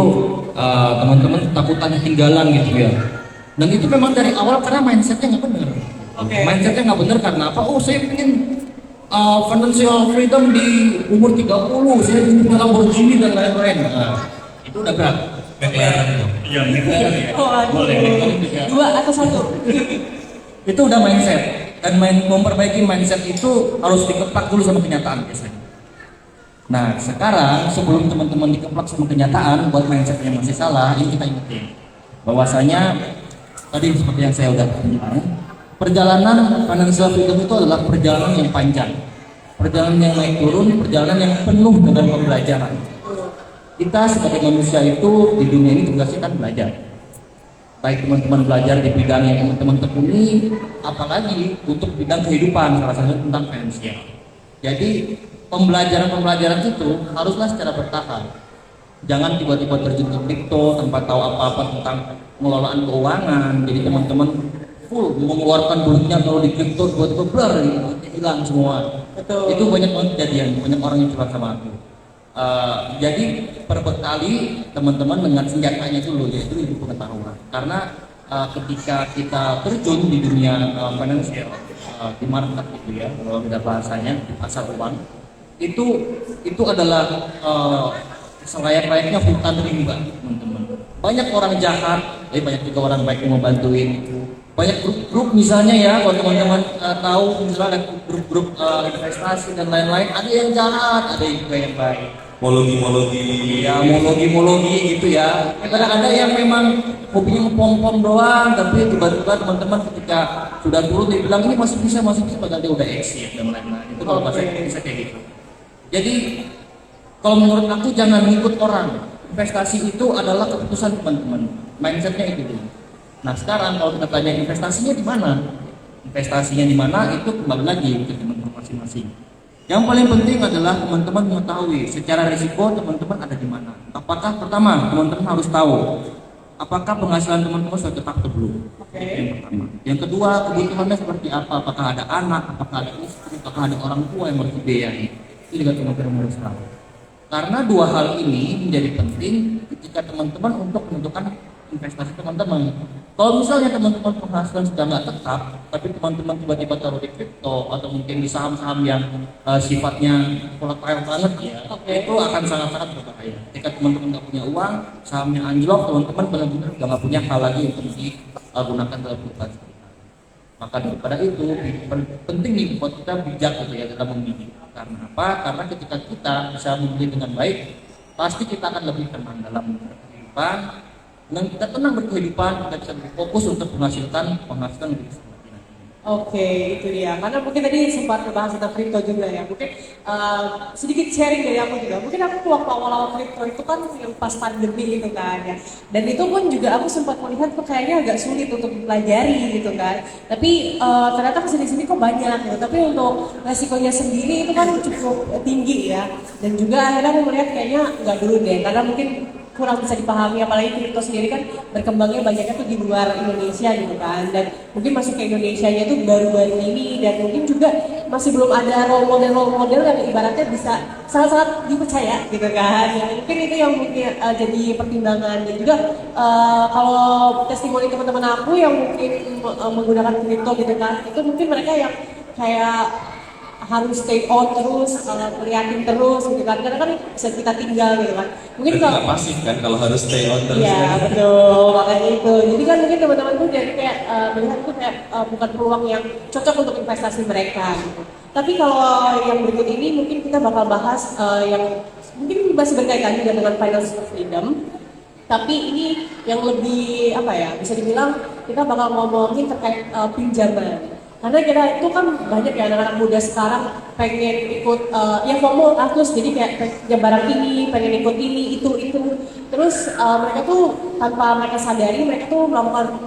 teman-teman takutan ketinggalan gitu ya. Dan itu memang dari awal karena mindsetnya nggak benar. Mindsetnya nggak benar karena apa? Oh, saya ingin financial freedom di umur 30, saya ingin punya Lamborghini dan lain-lain. Itu udah berat. Iya, boleh. Dua atau satu? Itu udah mindset. Dan memperbaiki mindset itu harus dikeplak dulu sama kenyataan biasanya. Nah, sekarang sebelum teman-teman dikeplak sama kenyataan, buat mindset yang masih salah, ini kita ingetin bahwasanya tadi seperti yang saya udah bilang, perjalanan financial freedom itu adalah perjalanan yang panjang, perjalanan yang naik turun, perjalanan yang penuh dengan pembelajaran. Kita sebagai manusia itu di dunia ini tugasnya kan belajar. Baik teman-teman belajar di bidang yang teman-teman tekuni, apalagi untuk bidang kehidupan, salah satunya tentang finansial. Jadi pembelajaran itu haruslah secara bertahap. Jangan tiba-tiba terjun ke kripto tanpa tahu apa-apa tentang pengelolaan keuangan. Jadi teman-teman full mengeluarkan duitnya kalau di kripto tiba-tiba blur hilang semua. Betul. Itu banyak banget kejadian, banyak orang yang curhat sama aku. Jadi perbekali teman-teman dengan senjatanya dulu, yaitu ilmu pengetahuan. Karena ketika kita terjun di dunia finansial, di market gitu ya, kalau kita bahasanya di pasar uang, itu adalah selayak-layaknya hutan rimba, teman-teman. Banyak orang jahat, banyak juga orang baik yang membantuin. Banyak grup-grup misalnya ya, kalau teman-teman tahu misalnya ada grup-grup investasi dan lain-lain, ada yang jahat, ada juga yang baik. Mologi Ya, mologi gitu ya. Kadang ada yang memang hobinya ngepom-pom doang, tapi tiba-tiba teman-teman ketika sudah turun dia bilang ini masih bisa, padahal dia udah exit dan lain-lain. Itu kalau bahasa Indonesia kayak gitu. Jadi kalau menurut aku jangan ngikut orang. Investasi itu adalah keputusan teman-teman. Mindsetnya itu dulu. Nah sekarang kalau kita tanya investasinya di mana? Investasinya di mana itu kembali lagi ke teman-teman masing-masing. Yang paling penting adalah teman-teman mengetahui secara risiko teman-teman ada di mana. Apakah pertama teman-teman harus tahu apakah penghasilan teman-teman sudah tetap atau belum. Yang pertama. Yang kedua kebutuhannya seperti apa? Apakah ada anak? Apakah ada istri? Apakah ada orang tua yang harus dibiayai? Itu juga teman-teman harus tahu. Karena dua hal ini menjadi penting ketika teman-teman untuk menentukan investasi teman-teman. Kalau misalnya teman-teman penghasilan sudah nggak tetap, tapi teman-teman tiba-tiba taruh di kripto atau mungkin di saham-saham yang sifatnya volatile banget ya, itu akan sangat-sangat berbahaya. Ketika teman-teman nggak punya uang, sahamnya anjlok, teman-teman benar-benar udah nggak punya hal lagi untuk digunakan dalam kehidupan. Maka daripada itu penting nih buat kita bijak gitu ya dalam memilih. Karena apa? Karena ketika kita bisa memilih dengan baik, pasti kita akan lebih tenang dalam berkehidupan. Dengan kita tenang berkehidupan, kita bisa lebih fokus untuk menghasilkan penghasilan lebih besar lagi nantinya. Oke, itu dia. Karena mungkin tadi sempat membahas tentang kripto juga ya. Mungkin sedikit sharing dari aku juga. Mungkin aku waktu awal-awal kripto itu kan yang pas pandemi gitu kan ya. Dan itu pun juga aku sempat melihat kok kayaknya agak sulit untuk dipelajari gitu kan. Tapi ternyata kesini-sini kok banyak gitu. Tapi untuk resikonya sendiri itu kan cukup tinggi ya. Dan juga akhirnya aku melihat kayaknya nggak dulu deh. Karena mungkin kurang bisa dipahami, apalagi kripto sendiri kan berkembangnya banyaknya tuh di luar Indonesia gitu kan, dan mungkin masuk ke Indonesia-nya tuh baru-baru ini, dan mungkin juga masih belum ada role model yang ibaratnya bisa sangat-sangat dipercaya gitu kan. Ya, mungkin itu yang mungkin jadi pertimbangan. Dan juga kalau testimoni teman-teman aku yang mungkin menggunakan kripto gitu kan, itu mungkin mereka yang kayak harus stay on terus, ngeliatin terus gitu kan, karena kan bisa kita tinggal gitu kan. Mungkin Berarti kalau nggak pasif kan kalau harus stay on terus iya kan? betul, makanya itu. Jadi kan mungkin teman-teman tuh jadi kayak melihat itu kayak bukan peluang yang cocok untuk investasi mereka gitu. Tapi kalau yang berikut ini mungkin kita bakal bahas yang mungkin masih berkaitan juga dengan financial freedom. Tapi ini yang lebih apa ya, bisa dibilang kita bakal ngomongin terkait pinjaman. Karena kita itu kan banyak ya anak-anak muda sekarang pengen ikut ya FOMO terus, jadi kayak pengen barang ini, pengen ikut ini, itu. Terus mereka tuh tanpa mereka sadari mereka tuh melakukan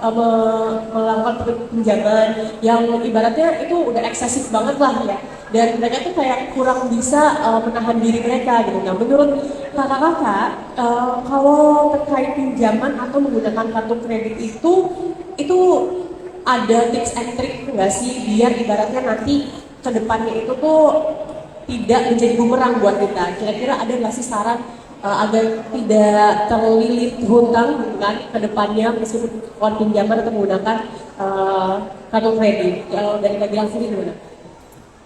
pinjaman yang ibaratnya itu udah eksesif banget lah ya. Dan mereka tuh kayak kurang bisa menahan diri mereka gitu. Nah, menurut kakak-kakak kalau terkait pinjaman atau menggunakan kartu kredit itu ada tips and trick nggak sih biar ibaratnya nanti kedepannya itu tuh tidak menjadi bumerang buat kita? Kira-kira ada nggak sih saran agar tidak terlilit hutang kan kedepannya meskipun melakukan pinjaman atau menggunakan kartu kredit? Kalau dari Kak Gilang sendiri gimana?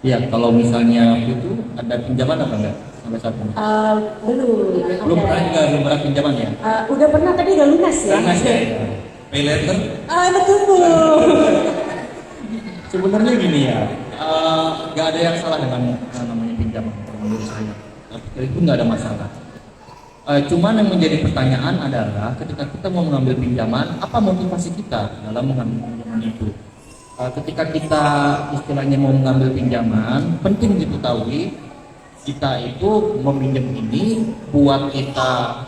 Iya, kalau misalnya itu ada pinjaman apa enggak sampai saat ini? Belum pernah pinjaman ya? Udah pernah, tadi udah lunas ya? Lunas ya. Pay later? Betul. Sebenarnya gini ya, nggak ada yang salah dengan namanya pinjaman menurut saya. Itu nggak ada masalah. Cuman yang menjadi pertanyaan adalah ketika kita mau mengambil pinjaman, apa motivasi kita dalam mengambil pinjaman itu? Ketika kita istilahnya mau mengambil pinjaman, penting diketahui kita itu meminjam ini buat kita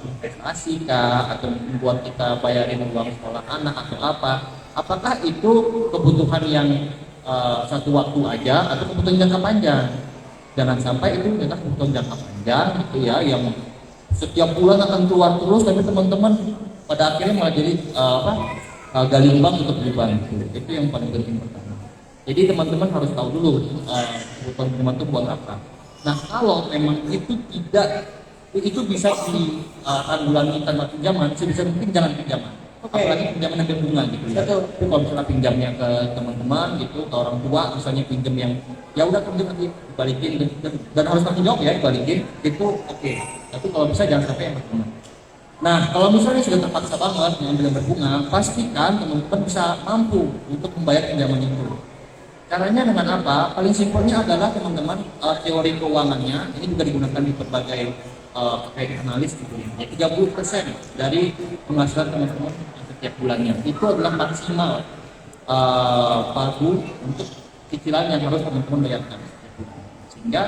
investasi kah, atau buat kita bayarin uang sekolah anak atau apa? Apakah itu kebutuhan yang satu waktu aja atau kebutuhan jangka panjang? Jangan sampai itu adalah kebutuhan jangka panjang gitu ya, yang setiap bulan akan keluar terus, tapi teman-teman pada akhirnya malah jadi gali lubang untuk beli bank. Itu yang paling penting pertama. Jadi teman-teman harus tahu dulu kebutuhan pinjaman itu buat apa. Nah, kalau memang itu bisa ditanggulangi tanpa pinjaman, sebisa mungkin jangan pinjaman. Okay. Apalagi pinjaman yang berbunga gitu ya. Betul. Tapi kalau misalnya pinjamnya ke teman-teman gitu, ke orang tua, misalnya pinjam yang ya udah pinjam nanti dibalikin dan harus tanggung jawab ya dibalikin, itu oke. Tapi kalau bisa jangan sampai yang berbunga. Nah, kalau misalnya sudah terpaksa banget mengambil yang berbunga, pastikan teman-teman bisa mampu untuk membayar pinjaman itu. Caranya dengan apa? Paling simpelnya adalah teman-teman teori keuangannya ini juga digunakan di berbagai kayak analis gitu ya. 30% dari penghasilan teman-teman setiap bulannya itu adalah maksimal pagu untuk cicilan yang harus teman-teman bayarkan. Sehingga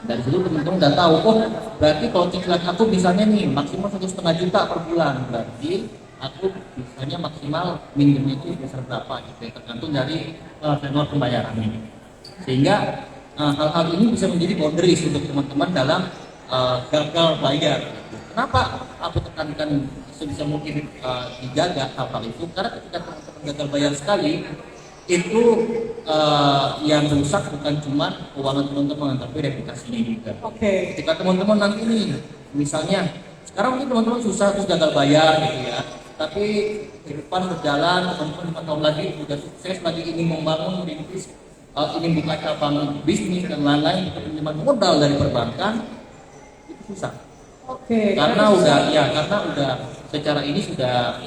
dari situ teman-teman udah tahu, oh berarti kalau cicilan aku misalnya nih maksimal 1,5 juta per bulan, berarti aku misalnya maksimal minimum itu besar berapa gitu ya, tergantung dari tenor pembayarannya. Sehingga hal-hal ini bisa menjadi boundaries untuk teman-teman dalam gagal bayar. Kenapa aku tekankan sebisa mungkin dijaga hal itu? Karena ketika teman-teman gagal bayar sekali, itu yang rusak bukan cuma keuangan teman-teman, tapi reputasinya juga. Oke. Ketika teman-teman nanti nih, misalnya sekarang mungkin teman-teman susah terus gagal bayar gitu ya, tapi ke depan berjalan, teman-teman 5 tahun lagi udah sukses lagi, ingin membangun merintis, ingin buka cabang bisnis dan lain-lain, pinjaman modal dari perbankan itu susah. Oke. Karena udah secara ini sudah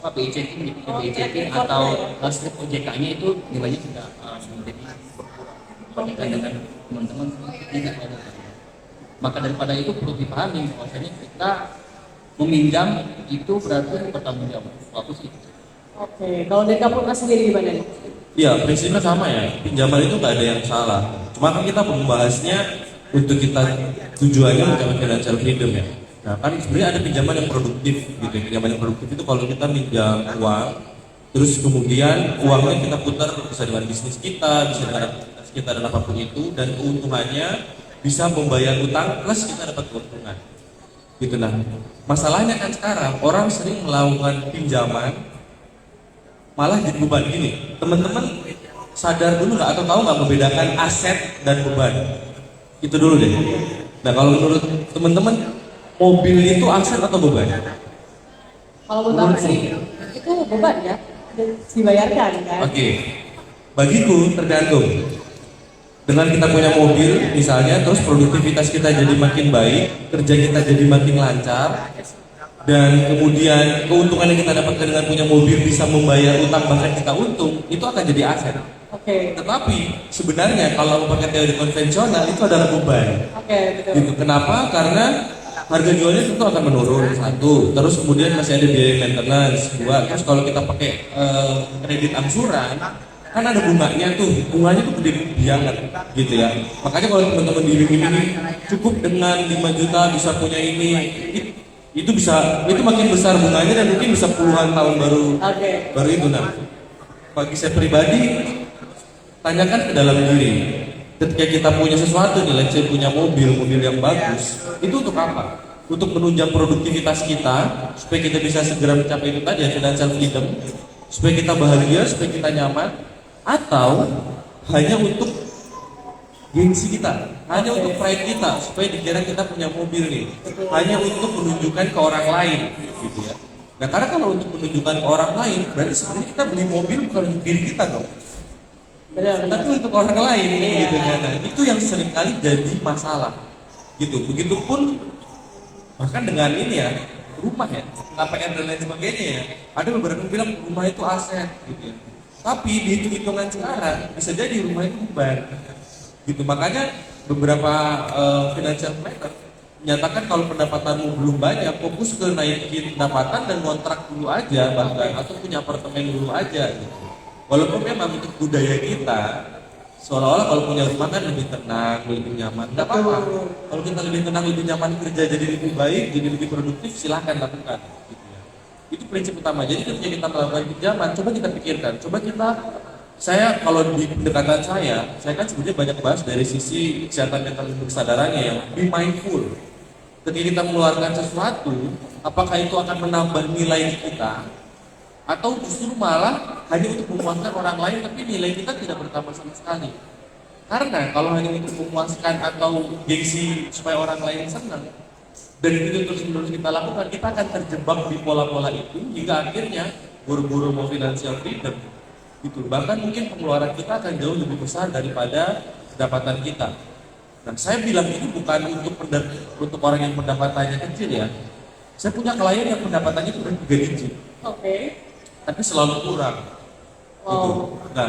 BI checking gitu, BI checking atau slip OJK-nya itu nilainya sudah menjadi berkurang. dibandingkan dengan teman-teman tidak ada. Maka daripada itu perlu dipahami bahwasanya kita meminjam itu berarti bertanggung jawab. Aku sih. Oke, kalau dari kamu sendiri gimana nih? Iya, prinsipnya sama ya. Pinjaman itu nggak ada yang salah. Cuma kan kita membahasnya untuk kita tujuannya mencapai financial freedom ya. Nah kan sebenarnya ada pinjaman yang produktif gitu. Pinjaman yang produktif itu kalau kita minjam uang, terus kemudian uangnya kita putar bisa dengan bisnis kita, bisa dengan aktivitas kita dan apapun itu, dan keuntungannya bisa membayar utang plus kita dapat keuntungan. Gitu nah. Masalahnya kan sekarang orang sering melakukan pinjaman malah jadi beban gini. Teman-teman sadar dulu nggak atau tahu nggak membedakan aset dan beban? Itu dulu deh. Nah kalau menurut teman-teman mobil itu aset atau beban? Kalau menurut aku sih itu beban ya, dan dibayarkan kan. Oke. Bagiku tergantung. Dengan kita punya mobil misalnya, terus produktivitas kita jadi makin baik, kerja kita jadi makin lancar, dan kemudian keuntungan yang kita dapatkan dengan punya mobil bisa membayar utang bahkan kita untung, itu akan jadi aset. Oke. Tetapi sebenarnya kalau pakai teori konvensional itu adalah beban. Oke, betul. Gitu. Kenapa? Karena harga jualnya tentu akan menurun satu, terus kemudian masih ada biaya maintenance dua, terus kalau kita pakai kredit angsuran kan ada bunganya tuh gede banget gitu ya. Makanya kalau teman-teman diiming-iming cukup dengan 5 juta bisa punya ini, itu makin besar bunganya dan mungkin bisa puluhan tahun baru itu. Nah bagi saya pribadi, tanyakan ke dalam diri, ketika kita punya sesuatu nih, let's say punya mobil yang bagus, itu untuk apa? Untuk menunjang produktivitas kita supaya kita bisa segera mencapai itu tadi ya, financial freedom, supaya kita bahagia, supaya kita nyaman, atau hanya untuk gengsi kita, hanya untuk pride kita, supaya dikira kita punya mobil nih, hanya untuk menunjukkan ke orang lain, gitu ya. Nah, karena kalau untuk menunjukkan ke orang lain, berarti sebenarnya kita beli mobil bukan untuk diri kita dong, tapi untuk orang lain, gitu kan. Nah, itu yang seringkali jadi masalah, gitu. Begitupun bahkan dengan ini ya, rumah ya, KPR dan lain sebagainya ya. Ada beberapa yang bilang rumah itu aset, gitu ya. Tapi di hitung-hitungan sekarang bisa jadi rumah itu beban. Gitu, makanya beberapa financial planner menyatakan kalau pendapatanmu belum banyak, fokus ke naikin pendapatan dan kontrak dulu aja bahkan, atau punya apartemen dulu aja gitu. Walaupun memang untuk budaya kita seolah-olah kalau punya rumah kan lebih tenang, lebih nyaman. Nggak apa-apa. Kalau kita lebih tenang, lebih nyaman, kerja jadi lebih baik, jadi lebih produktif, silahkan lakukan. Gitu ya. Itu prinsip utama. Jadi ketika kita melakukan pinjaman, coba kita pikirkan, saya kalau di pendekatan saya kan sebenarnya banyak bahas dari sisi kesehatan mental dan kesadarannya yang be mindful. Ketika kita mengeluarkan sesuatu, apakah itu akan menambah nilai kita, atau justru malah hanya untuk memuaskan orang lain tapi nilai kita tidak bertambah sama sekali. Karena kalau hanya untuk memuaskan atau gengsi supaya orang lain senang, dan itu terus-menerus kita lakukan, kita akan terjebak di pola-pola itu hingga akhirnya buru-buru mau financial freedom gitu. Bahkan mungkin pengeluaran kita akan jauh lebih besar daripada pendapatan kita. Nah, saya bilang ini bukan untuk orang yang pendapatannya kecil ya. Saya punya klien yang pendapatannya itu 3 digit. Oke. Tapi selalu kurang. Gitu. Nah,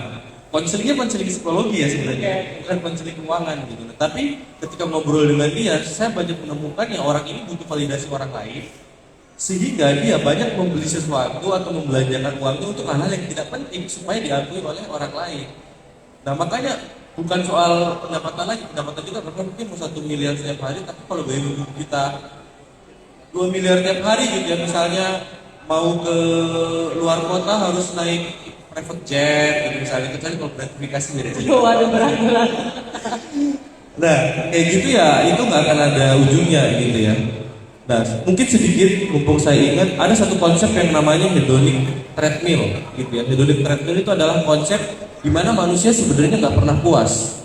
konselingnya konseling psikologi ya sebenarnya, bukan konseling keuangan gitu. Nah, tapi ketika ngobrol dengan dia, saya banyak menemukan ya orang ini butuh validasi orang lain, sehingga dia banyak membeli sesuatu atau membelanjakan uangnya untuk hal-hal yang tidak penting supaya diakui oleh orang lain. Nah, makanya bukan soal pendapatan lagi, pendapatan juga bahkan mungkin mau 1 miliar setiap hari, tapi kalau gaya hidup kita 2 miliar tiap hari gitu ya, misalnya mau ke luar kota harus naik private jet gitu misalnya, kecuali kalau gratifikasi beda cerita. Waduh, berat. Nah, kayak gitu ya, itu nggak akan ada ujungnya gitu ya. Nah, mungkin sedikit, mumpung saya ingat, ada satu konsep yang namanya hedonic treadmill gitu ya. Hedonic treadmill itu adalah konsep di mana manusia sebenarnya nggak pernah puas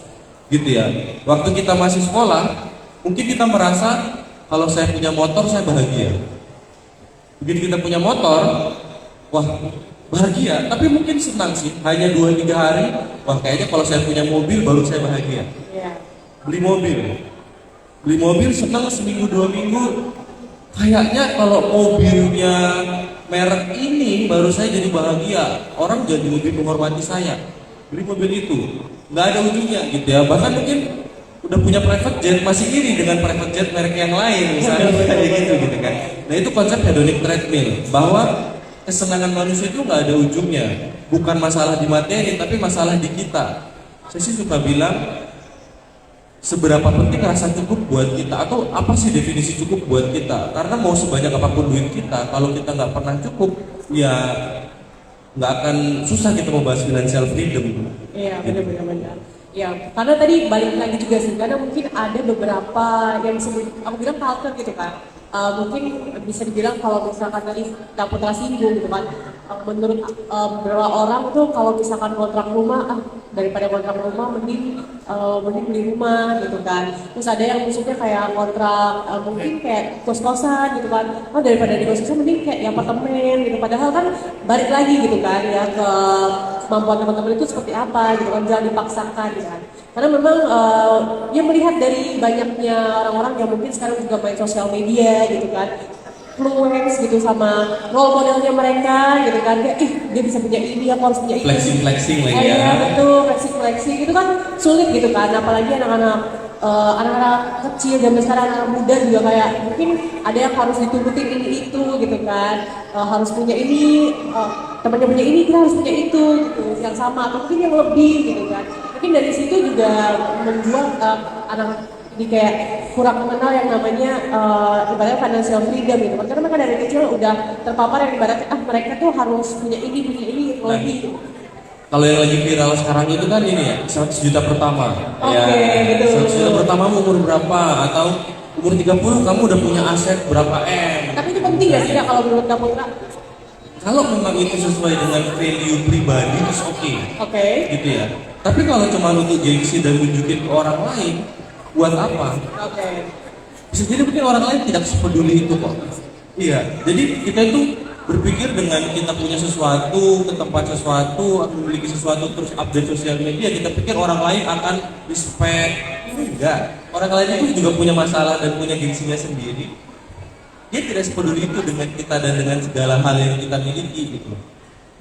gitu ya. Waktu kita masih sekolah, mungkin kita merasa kalau saya punya motor saya bahagia. Begitu kita punya motor, wah bahagia, tapi mungkin senang sih, hanya 2-3 hari, wah kayaknya kalau saya punya mobil baru saya bahagia. Beli mobil senang seminggu 2 minggu, kayaknya kalau mobilnya merek ini baru saya jadi bahagia, orang jadi lebih menghormati saya. beli mobil itu, nggak ada ujungnya gitu ya. Bahkan mungkin udah punya private jet masih iri dengan private jet merek yang lain misalnya kayak gitu kan. Nah itu konsep hedonic treadmill, bahwa kesenangan manusia itu nggak ada ujungnya, bukan masalah di materi tapi masalah di kita. Saya sih suka bilang, seberapa penting rasa cukup buat kita, atau apa sih definisi cukup buat kita? Karena mau sebanyak apapun duit kita, kalau kita nggak pernah cukup, ya nggak akan susah kita mau bahas financial freedom. Iya, benar-benar. Ya, karena tadi balik lagi juga sih, karena mungkin ada beberapa yang aku bilang culture gitu kan. Mungkin bisa dibilang kalau misalkan tadi Kak Putra singgung gitu kan, menurut beberapa orang tuh kalau misalkan kontrak rumah, daripada kontrak rumah mending beli rumah gitu kan. Terus ada yang maksudnya kayak kontrak mungkin kayak kos-kosan gitu kan, daripada di kos-kosan mending kayak di apartemen gitu. Padahal kan balik lagi gitu kan ya ke kemampuan teman-teman itu seperti apa gitu kan, jangan dipaksakan gitu kan. Karena memang ya melihat dari banyaknya orang-orang yang mungkin sekarang juga main sosial media gitu kan, influence gitu sama role modelnya mereka gitu kan, kayak dia bisa punya ini, aku harus punya ini, Flexing lagi ya. Iya betul, flexing itu kan sulit gitu kan, apalagi anak-anak kecil zaman sekarang, anak muda juga kayak mungkin ada yang harus diturutin ini itu gitu kan, harus punya ini, temannya punya ini, kita harus punya itu gitu, yang sama atau mungkin yang lebih gitu kan. Mungkin dari situ juga membuat anak ini kayak kurang mengenal yang namanya ibaratnya financial freedom gitu kan, karena mereka dari kecil udah terpapar yang ibaratnya mereka tuh harus punya ini lebih. Kalau yang lagi viral sekarang itu kan ini ya, 100 juta pertama. Oke, betul. 100 juta pertama umur berapa? Atau umur 30 kamu udah punya aset berapa M? Tapi itu penting gak sih Kak kalau menurut kamu Kak? Kalau memang itu sesuai dengan value pribadi itu oke. Oke. Gitu ya. Tapi kalau cuma untuk gengsi dan nunjukin ke orang lain, buat apa? Oke. Bisa jadi mungkin orang lain tidak sepeduli itu kok. Iya, jadi kita itu berpikir dengan kita punya sesuatu, ke tempat sesuatu, memiliki sesuatu, terus update sosial media, kita pikir orang lain akan respect. Enggak, orang lain itu juga punya masalah dan punya gengsinya sendiri. Dia tidak sepeduli itu dengan kita dan dengan segala hal yang kita miliki gitu.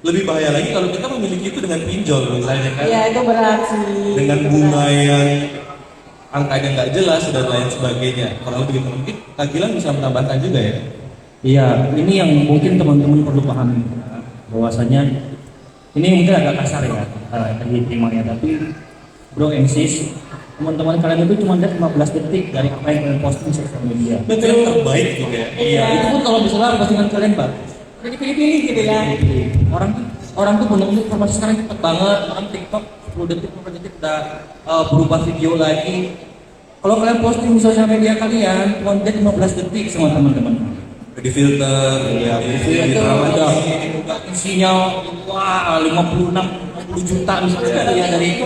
Lebih bahaya lagi kalau kita memiliki itu dengan pinjol misalnya kan. Iya, itu berat sih. Dengan bunga yang angkanya nggak jelas dan lain sebagainya. Kurang lebih mungkin Kak Gilang bisa menambahkan juga ya. Iya, ini yang mungkin teman-teman perlu pahami, bahwasanya ini mungkin agak kasar ya tadi temanya, tapi bro insist teman-teman kalian itu cuma lihat 15 detik dari apa yang kalian posting di sosial media. Itu yang terbaik juga ya. Iya. Itu pun kalau misalnya postingan kalian Pak, Jadi pilih-pilih gitu ya. orang tuh benar-benar informasi sekarang cepet banget, orang TikTok 10 detik 15 detik udah berubah video lagi. Kalau kalian posting di sosial media kalian cuma lihat 15 detik sama teman-teman. Di filter, ya, Ada isinya wah 56 60 juta misalnya ya dari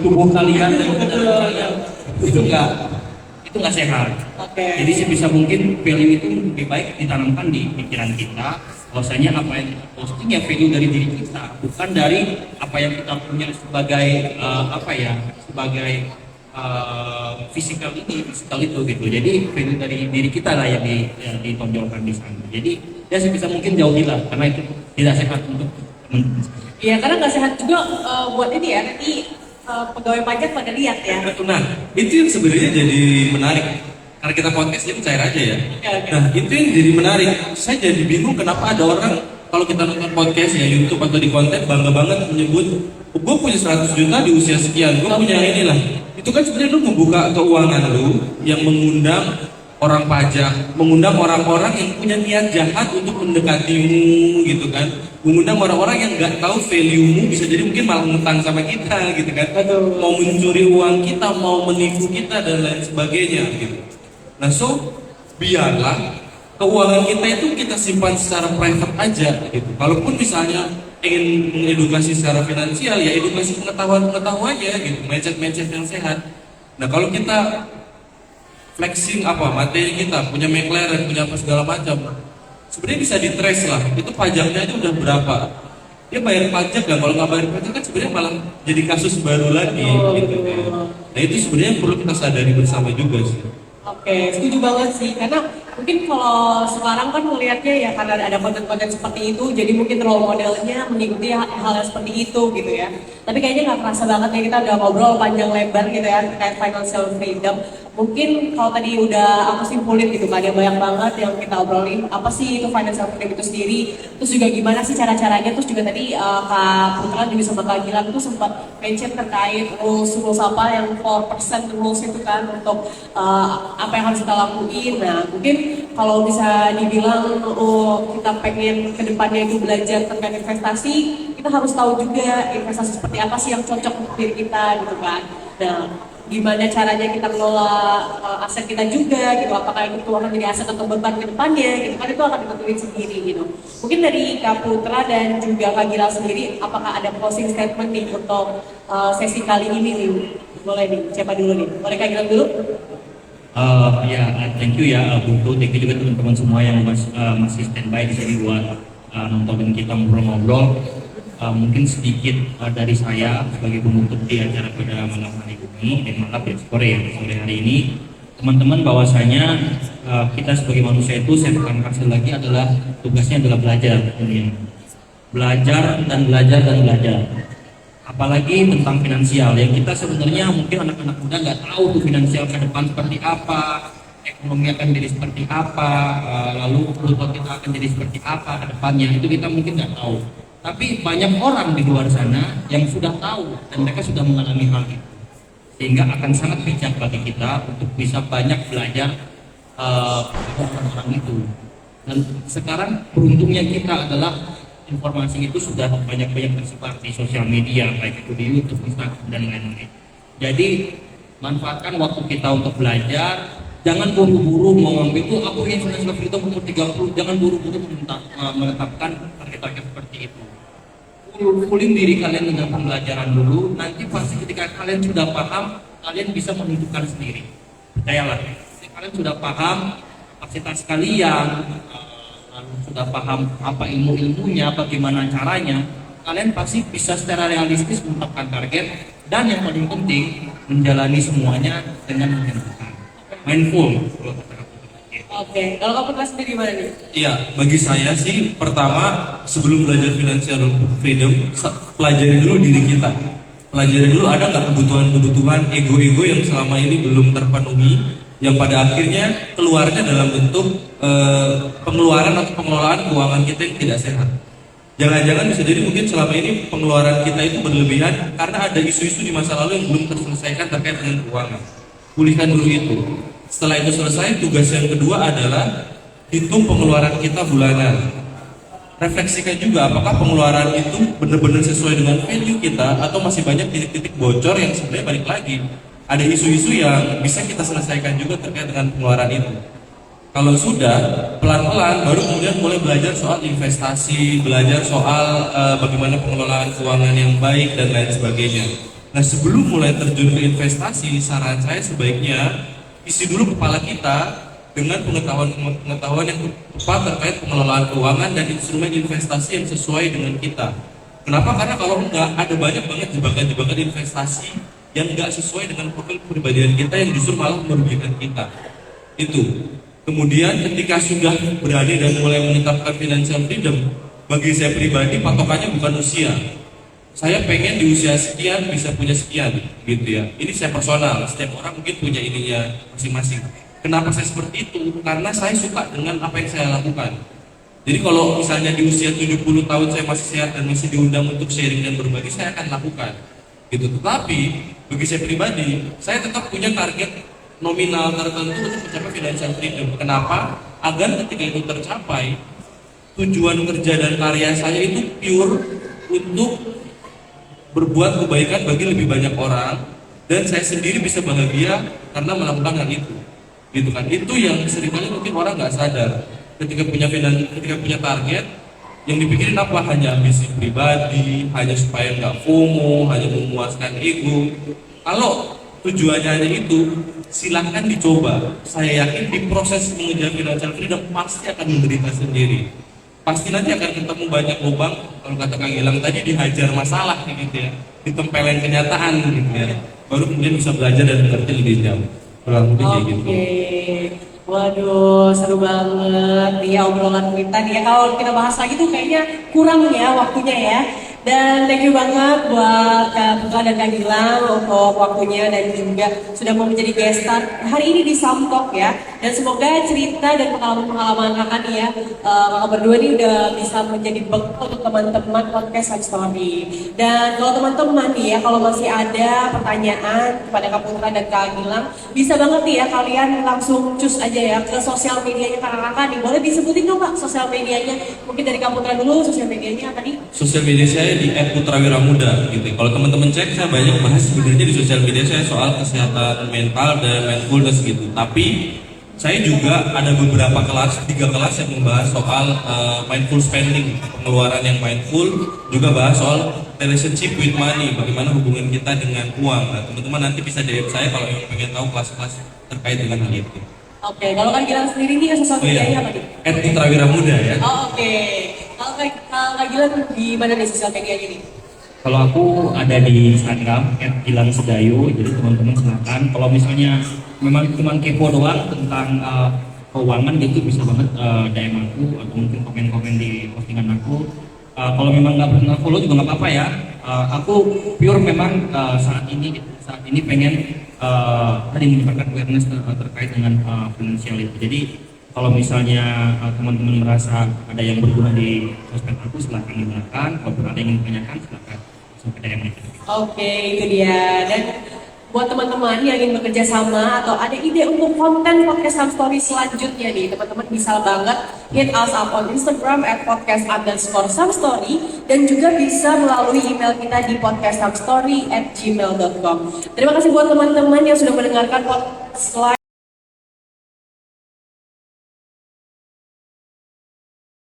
tubuh kalian dan kalian itu nggak sehat. Oke. Jadi sebisa mungkin value itu lebih baik ditanamkan di pikiran kita, bahwasanya apa yang kita posting ya value dari diri kita, bukan dari apa yang kita punya sebagai sebagai fisikal itu gitu. Jadi value dari diri kita lah yang ditonjolkan di sana. Jadi ya sebisa mungkin jauhilah, karena itu tidak sehat untuk teman-teman. Iya, karena nggak sehat juga buat ini ya, nanti pegawai pajak pada lihat ya. Nah, itu yang sebenarnya jadi menarik. Karena kita podcastnya cair aja ya. Oke. Nah, itu yang jadi menarik. Saya jadi bingung kenapa ada orang kalau kita nonton podcast ya YouTube atau di konten bangga banget menyebut gue punya 100 juta di usia sekian, gue punya inilah. Itu kan sebenarnya lu membuka keuangan lu yang mengundang orang pajak, mengundang orang-orang yang punya niat jahat untuk mendekatimu gitu kan, mengundang orang-orang yang nggak tahu value-mu, bisa jadi mungkin malah ngutang sama kita gitu kan, mau mencuri uang kita, mau menipu kita dan lain sebagainya gitu. Nah biarlah keuangan kita itu kita simpan secara private aja gitu. Kalaupun misalnya ingin mengedukasi secara finansial ya edukasi pengetahuannya gitu, mindset yang sehat. Nah kalau kita flexing materi kita, punya McLaren, punya apa segala macam, sebenarnya bisa di-trace lah, itu pajaknya aja udah berapa, dia bayar pajak nggak? Kalau nggak bayar pajak kan sebenarnya malah jadi kasus baru lagi gitu. Nah itu sebenarnya perlu kita sadari bersama juga sih. Oke, setuju banget sih, karena Mungkin kalau sekarang kan melihatnya ya karena ada konten-konten seperti itu, jadi mungkin role modelnya mengikuti hal yang seperti itu gitu ya. Tapi kayaknya nggak kerasa banget ya kita udah ngobrol panjang lebar gitu ya terkait financial freedom. Mungkin kalau tadi udah aku simpulin gitu kan, ada banyak banget yang kita obrolin. Apa sih itu financial freedom itu sendiri? Terus juga gimana sih cara-caranya? Terus juga tadi Kak Putra juga sama Kak Gilang itu sempat mention terkait rules apa yang 4% rules itu kan untuk apa yang harus kita lakuin. Nah mungkin kalau bisa dibilang kita pengen kedepannya itu belajar terkait investasi, kita harus tahu juga investasi seperti apa sih yang cocok untuk diri kita gitu kan. Nah gimana caranya kita mengelola aset kita juga gitu, apakah itu akan jadi aset atau beban ke depannya gitu kan, itu akan ditentuin sendiri gitu. Mungkin dari Kak Putra dan juga Kak Gila sendiri, apakah ada closing statement nih untuk sesi kali ini nih? Boleh nih, siapa dulu nih? Boleh Kak Gila dulu? Thank you ya Buntu, thank you juga teman-teman semua yang masih standby di sini buat nontonin kita ngobrol-ngobrol. Mungkin sedikit dari saya sebagai penutup di acara pada malam hari ini, malam ya sore hari ini, teman-teman bahwasanya kita sebagai manusia itu saya tekankan sekali lagi adalah tugasnya adalah belajar dan belajar. Apalagi tentang finansial yang kita sebenarnya mungkin anak-anak muda nggak tahu tuh finansial ke depan seperti apa, ekonomi akan jadi seperti apa, lalu kebutuhan kita akan jadi seperti apa ke depannya, itu kita mungkin nggak tahu. Tapi banyak orang di luar sana yang sudah tahu dan mereka sudah mengalami hal itu, sehingga akan sangat bijak bagi kita untuk bisa banyak belajar orang-orang itu. Dan sekarang beruntungnya kita adalah informasi itu sudah banyak-banyak tersebar di sosial media, baik itu di YouTube, Instagram, dan lain-lain. Jadi manfaatkan waktu kita untuk belajar. Jangan buru-buru mau ngambil itu aku ingin financial freedom umur 30, jangan buru-buru menetapkan target-target seperti itu. Pulin diri kalian dengan pembelajaran dulu, nanti pasti ketika kalian sudah paham, kalian bisa menentukan sendiri. Percayalah, kalian sudah paham kapasitas kalian, lalu sudah paham apa ilmunya, bagaimana caranya, kalian pasti bisa secara realistis menetapkan target, dan yang paling penting menjalani semuanya dengan menentukan. Mindful. Oke, kalau kamu kelas sendiri gimana nih? Iya, bagi saya sih pertama sebelum belajar financial freedom, pelajari dulu diri kita. Pelajari dulu ada nggak kebutuhan-kebutuhan ego-ego yang selama ini belum terpenuhi, yang pada akhirnya keluarnya dalam bentuk pengeluaran atau pengelolaan keuangan kita yang tidak sehat. Jangan-jangan bisa jadi mungkin selama ini pengeluaran kita itu berlebihan karena ada isu-isu di masa lalu yang belum terselesaikan terkait dengan keuangan. Pulihkan dulu itu. Setelah itu selesai, tugas yang kedua adalah hitung pengeluaran kita bulanan. Refleksikan juga apakah pengeluaran itu benar-benar sesuai dengan value kita atau masih banyak titik-titik bocor yang sebenarnya balik lagi. Ada isu-isu yang bisa kita selesaikan juga terkait dengan pengeluaran itu. Kalau sudah, pelan-pelan baru kemudian mulai belajar soal investasi, belajar soal bagaimana pengelolaan keuangan yang baik dan lain sebagainya. Nah, sebelum mulai terjun ke investasi, saran saya sebaiknya isi dulu kepala kita dengan pengetahuan yang tepat terkait pengelolaan keuangan dan instrumen investasi yang sesuai dengan kita. Kenapa? Karena kalau enggak, ada banyak banget jebakan-jebakan investasi yang enggak sesuai dengan profil kepribadian kita yang justru malah merugikan kita. Itu. Kemudian ketika sudah berani dan mulai menetapkan financial freedom, bagi saya pribadi patokannya bukan usia. Saya pengen di usia sekian bisa punya sekian, gitu ya. Ini saya personal, setiap orang mungkin punya ininya masing-masing. Kenapa saya seperti itu? Karena saya suka dengan apa yang saya lakukan. Jadi kalau misalnya di usia 70 tahun saya masih sehat dan masih diundang untuk sharing dan berbagi, saya akan lakukan. Gitu. Tetapi bagi saya pribadi, saya tetap punya target nominal tertentu untuk mencapai financial freedom. Kenapa? Agar ketika itu tercapai, tujuan kerja dan karya saya itu pure untuk berbuat kebaikan bagi lebih banyak orang, dan saya sendiri bisa bahagia karena melakukan hal itu, gitu kan? Itu yang seringkali mungkin orang nggak sadar ketika punya target, yang dipikirin apa? Hanya ambisi pribadi, hanya supaya nggak FOMO, hanya memuaskan ego. Kalau tujuannya hanya itu, silahkan dicoba. Saya yakin di proses mengejar financial freedom pasti akan menderita sendiri. Pasti nanti akan ketemu banyak lubang, kalau kata Kang Gilang tadi, dihajar masalah gitu ya, ditempelin kenyataan gitu ya, baru kemudian bisa belajar dan mengerti lebih jauh. Kurang lebih kayak gitu. Oke, Waduh, seru banget nih ya obrolan kita nih ya. Kalau kita bahas lagi tuh kayaknya kurang ya waktunya ya. Dan thank you banget buat Kak Putra dan Kak Gilang untuk waktunya dan juga sudah mau menjadi guest star hari ini di Samtalk ya. Dan semoga cerita dan pengalaman-pengalaman kakak nih ya, kakak berdua nih udah bisa menjadi bekal untuk teman-teman podcast Life Story. Dan kalau teman-teman nih ya, kalau masih ada pertanyaan kepada Kak Putra dan Kak Gilang, bisa banget nih ya kalian langsung cus aja ya ke sosial medianya kakak-kakak nih. Boleh disebutin dong Pak sosial medianya? Mungkin dari Kak Putra dulu, sosial medianya apa nih? Sosial media saya di @putrawiramuda gitu. Kalau teman-teman cek, saya banyak bahas sebenarnya di sosial media saya soal kesehatan mental dan mindfulness gitu. Tapi saya juga ada beberapa kelas, 3 kelas yang membahas soal mindful spending, pengeluaran yang mindful, juga bahas soal relationship with money, bagaimana hubungan kita dengan uang. Nah, teman-teman nanti bisa DM saya kalau yang pengen tahu kelas-kelas terkait dengan hal itu. Oke, kalau Kak Gilang sendiri nih sosial medianya apa nih? @putrawiramuda ya. Oh, oke. Kalau Kak Gilang di mana nih sosial medianya nih? Kalau aku ada di Instagram @gilang_sedayu, jadi teman-teman silakan. Kalau misalnya memang cuma kepo doang tentang keuangan gitu, bisa banget DM aku atau mungkin komen-komen di postingan aku. Kalau memang nggak pernah follow juga nggak apa-apa ya. Aku pure memang saat ini pengen tadi menyebarkan awareness terkait dengan finansial itu. Jadi kalau misalnya teman-teman merasa ada yang berguna di sosmed aku, silahkan gunakan. Kalau ada yang ingin ditanyakan, silahkan sampai DM itu. Oke, itu dia. Dan buat teman-teman yang ingin bekerja sama atau ada ide untuk konten podcast Sam Story selanjutnya nih, teman-teman bisa banget hit us up on Instagram @podcast_samstory dan juga bisa melalui email kita di podcastsamstory@gmail.com. Terima kasih buat teman-teman yang sudah mendengarkan podcast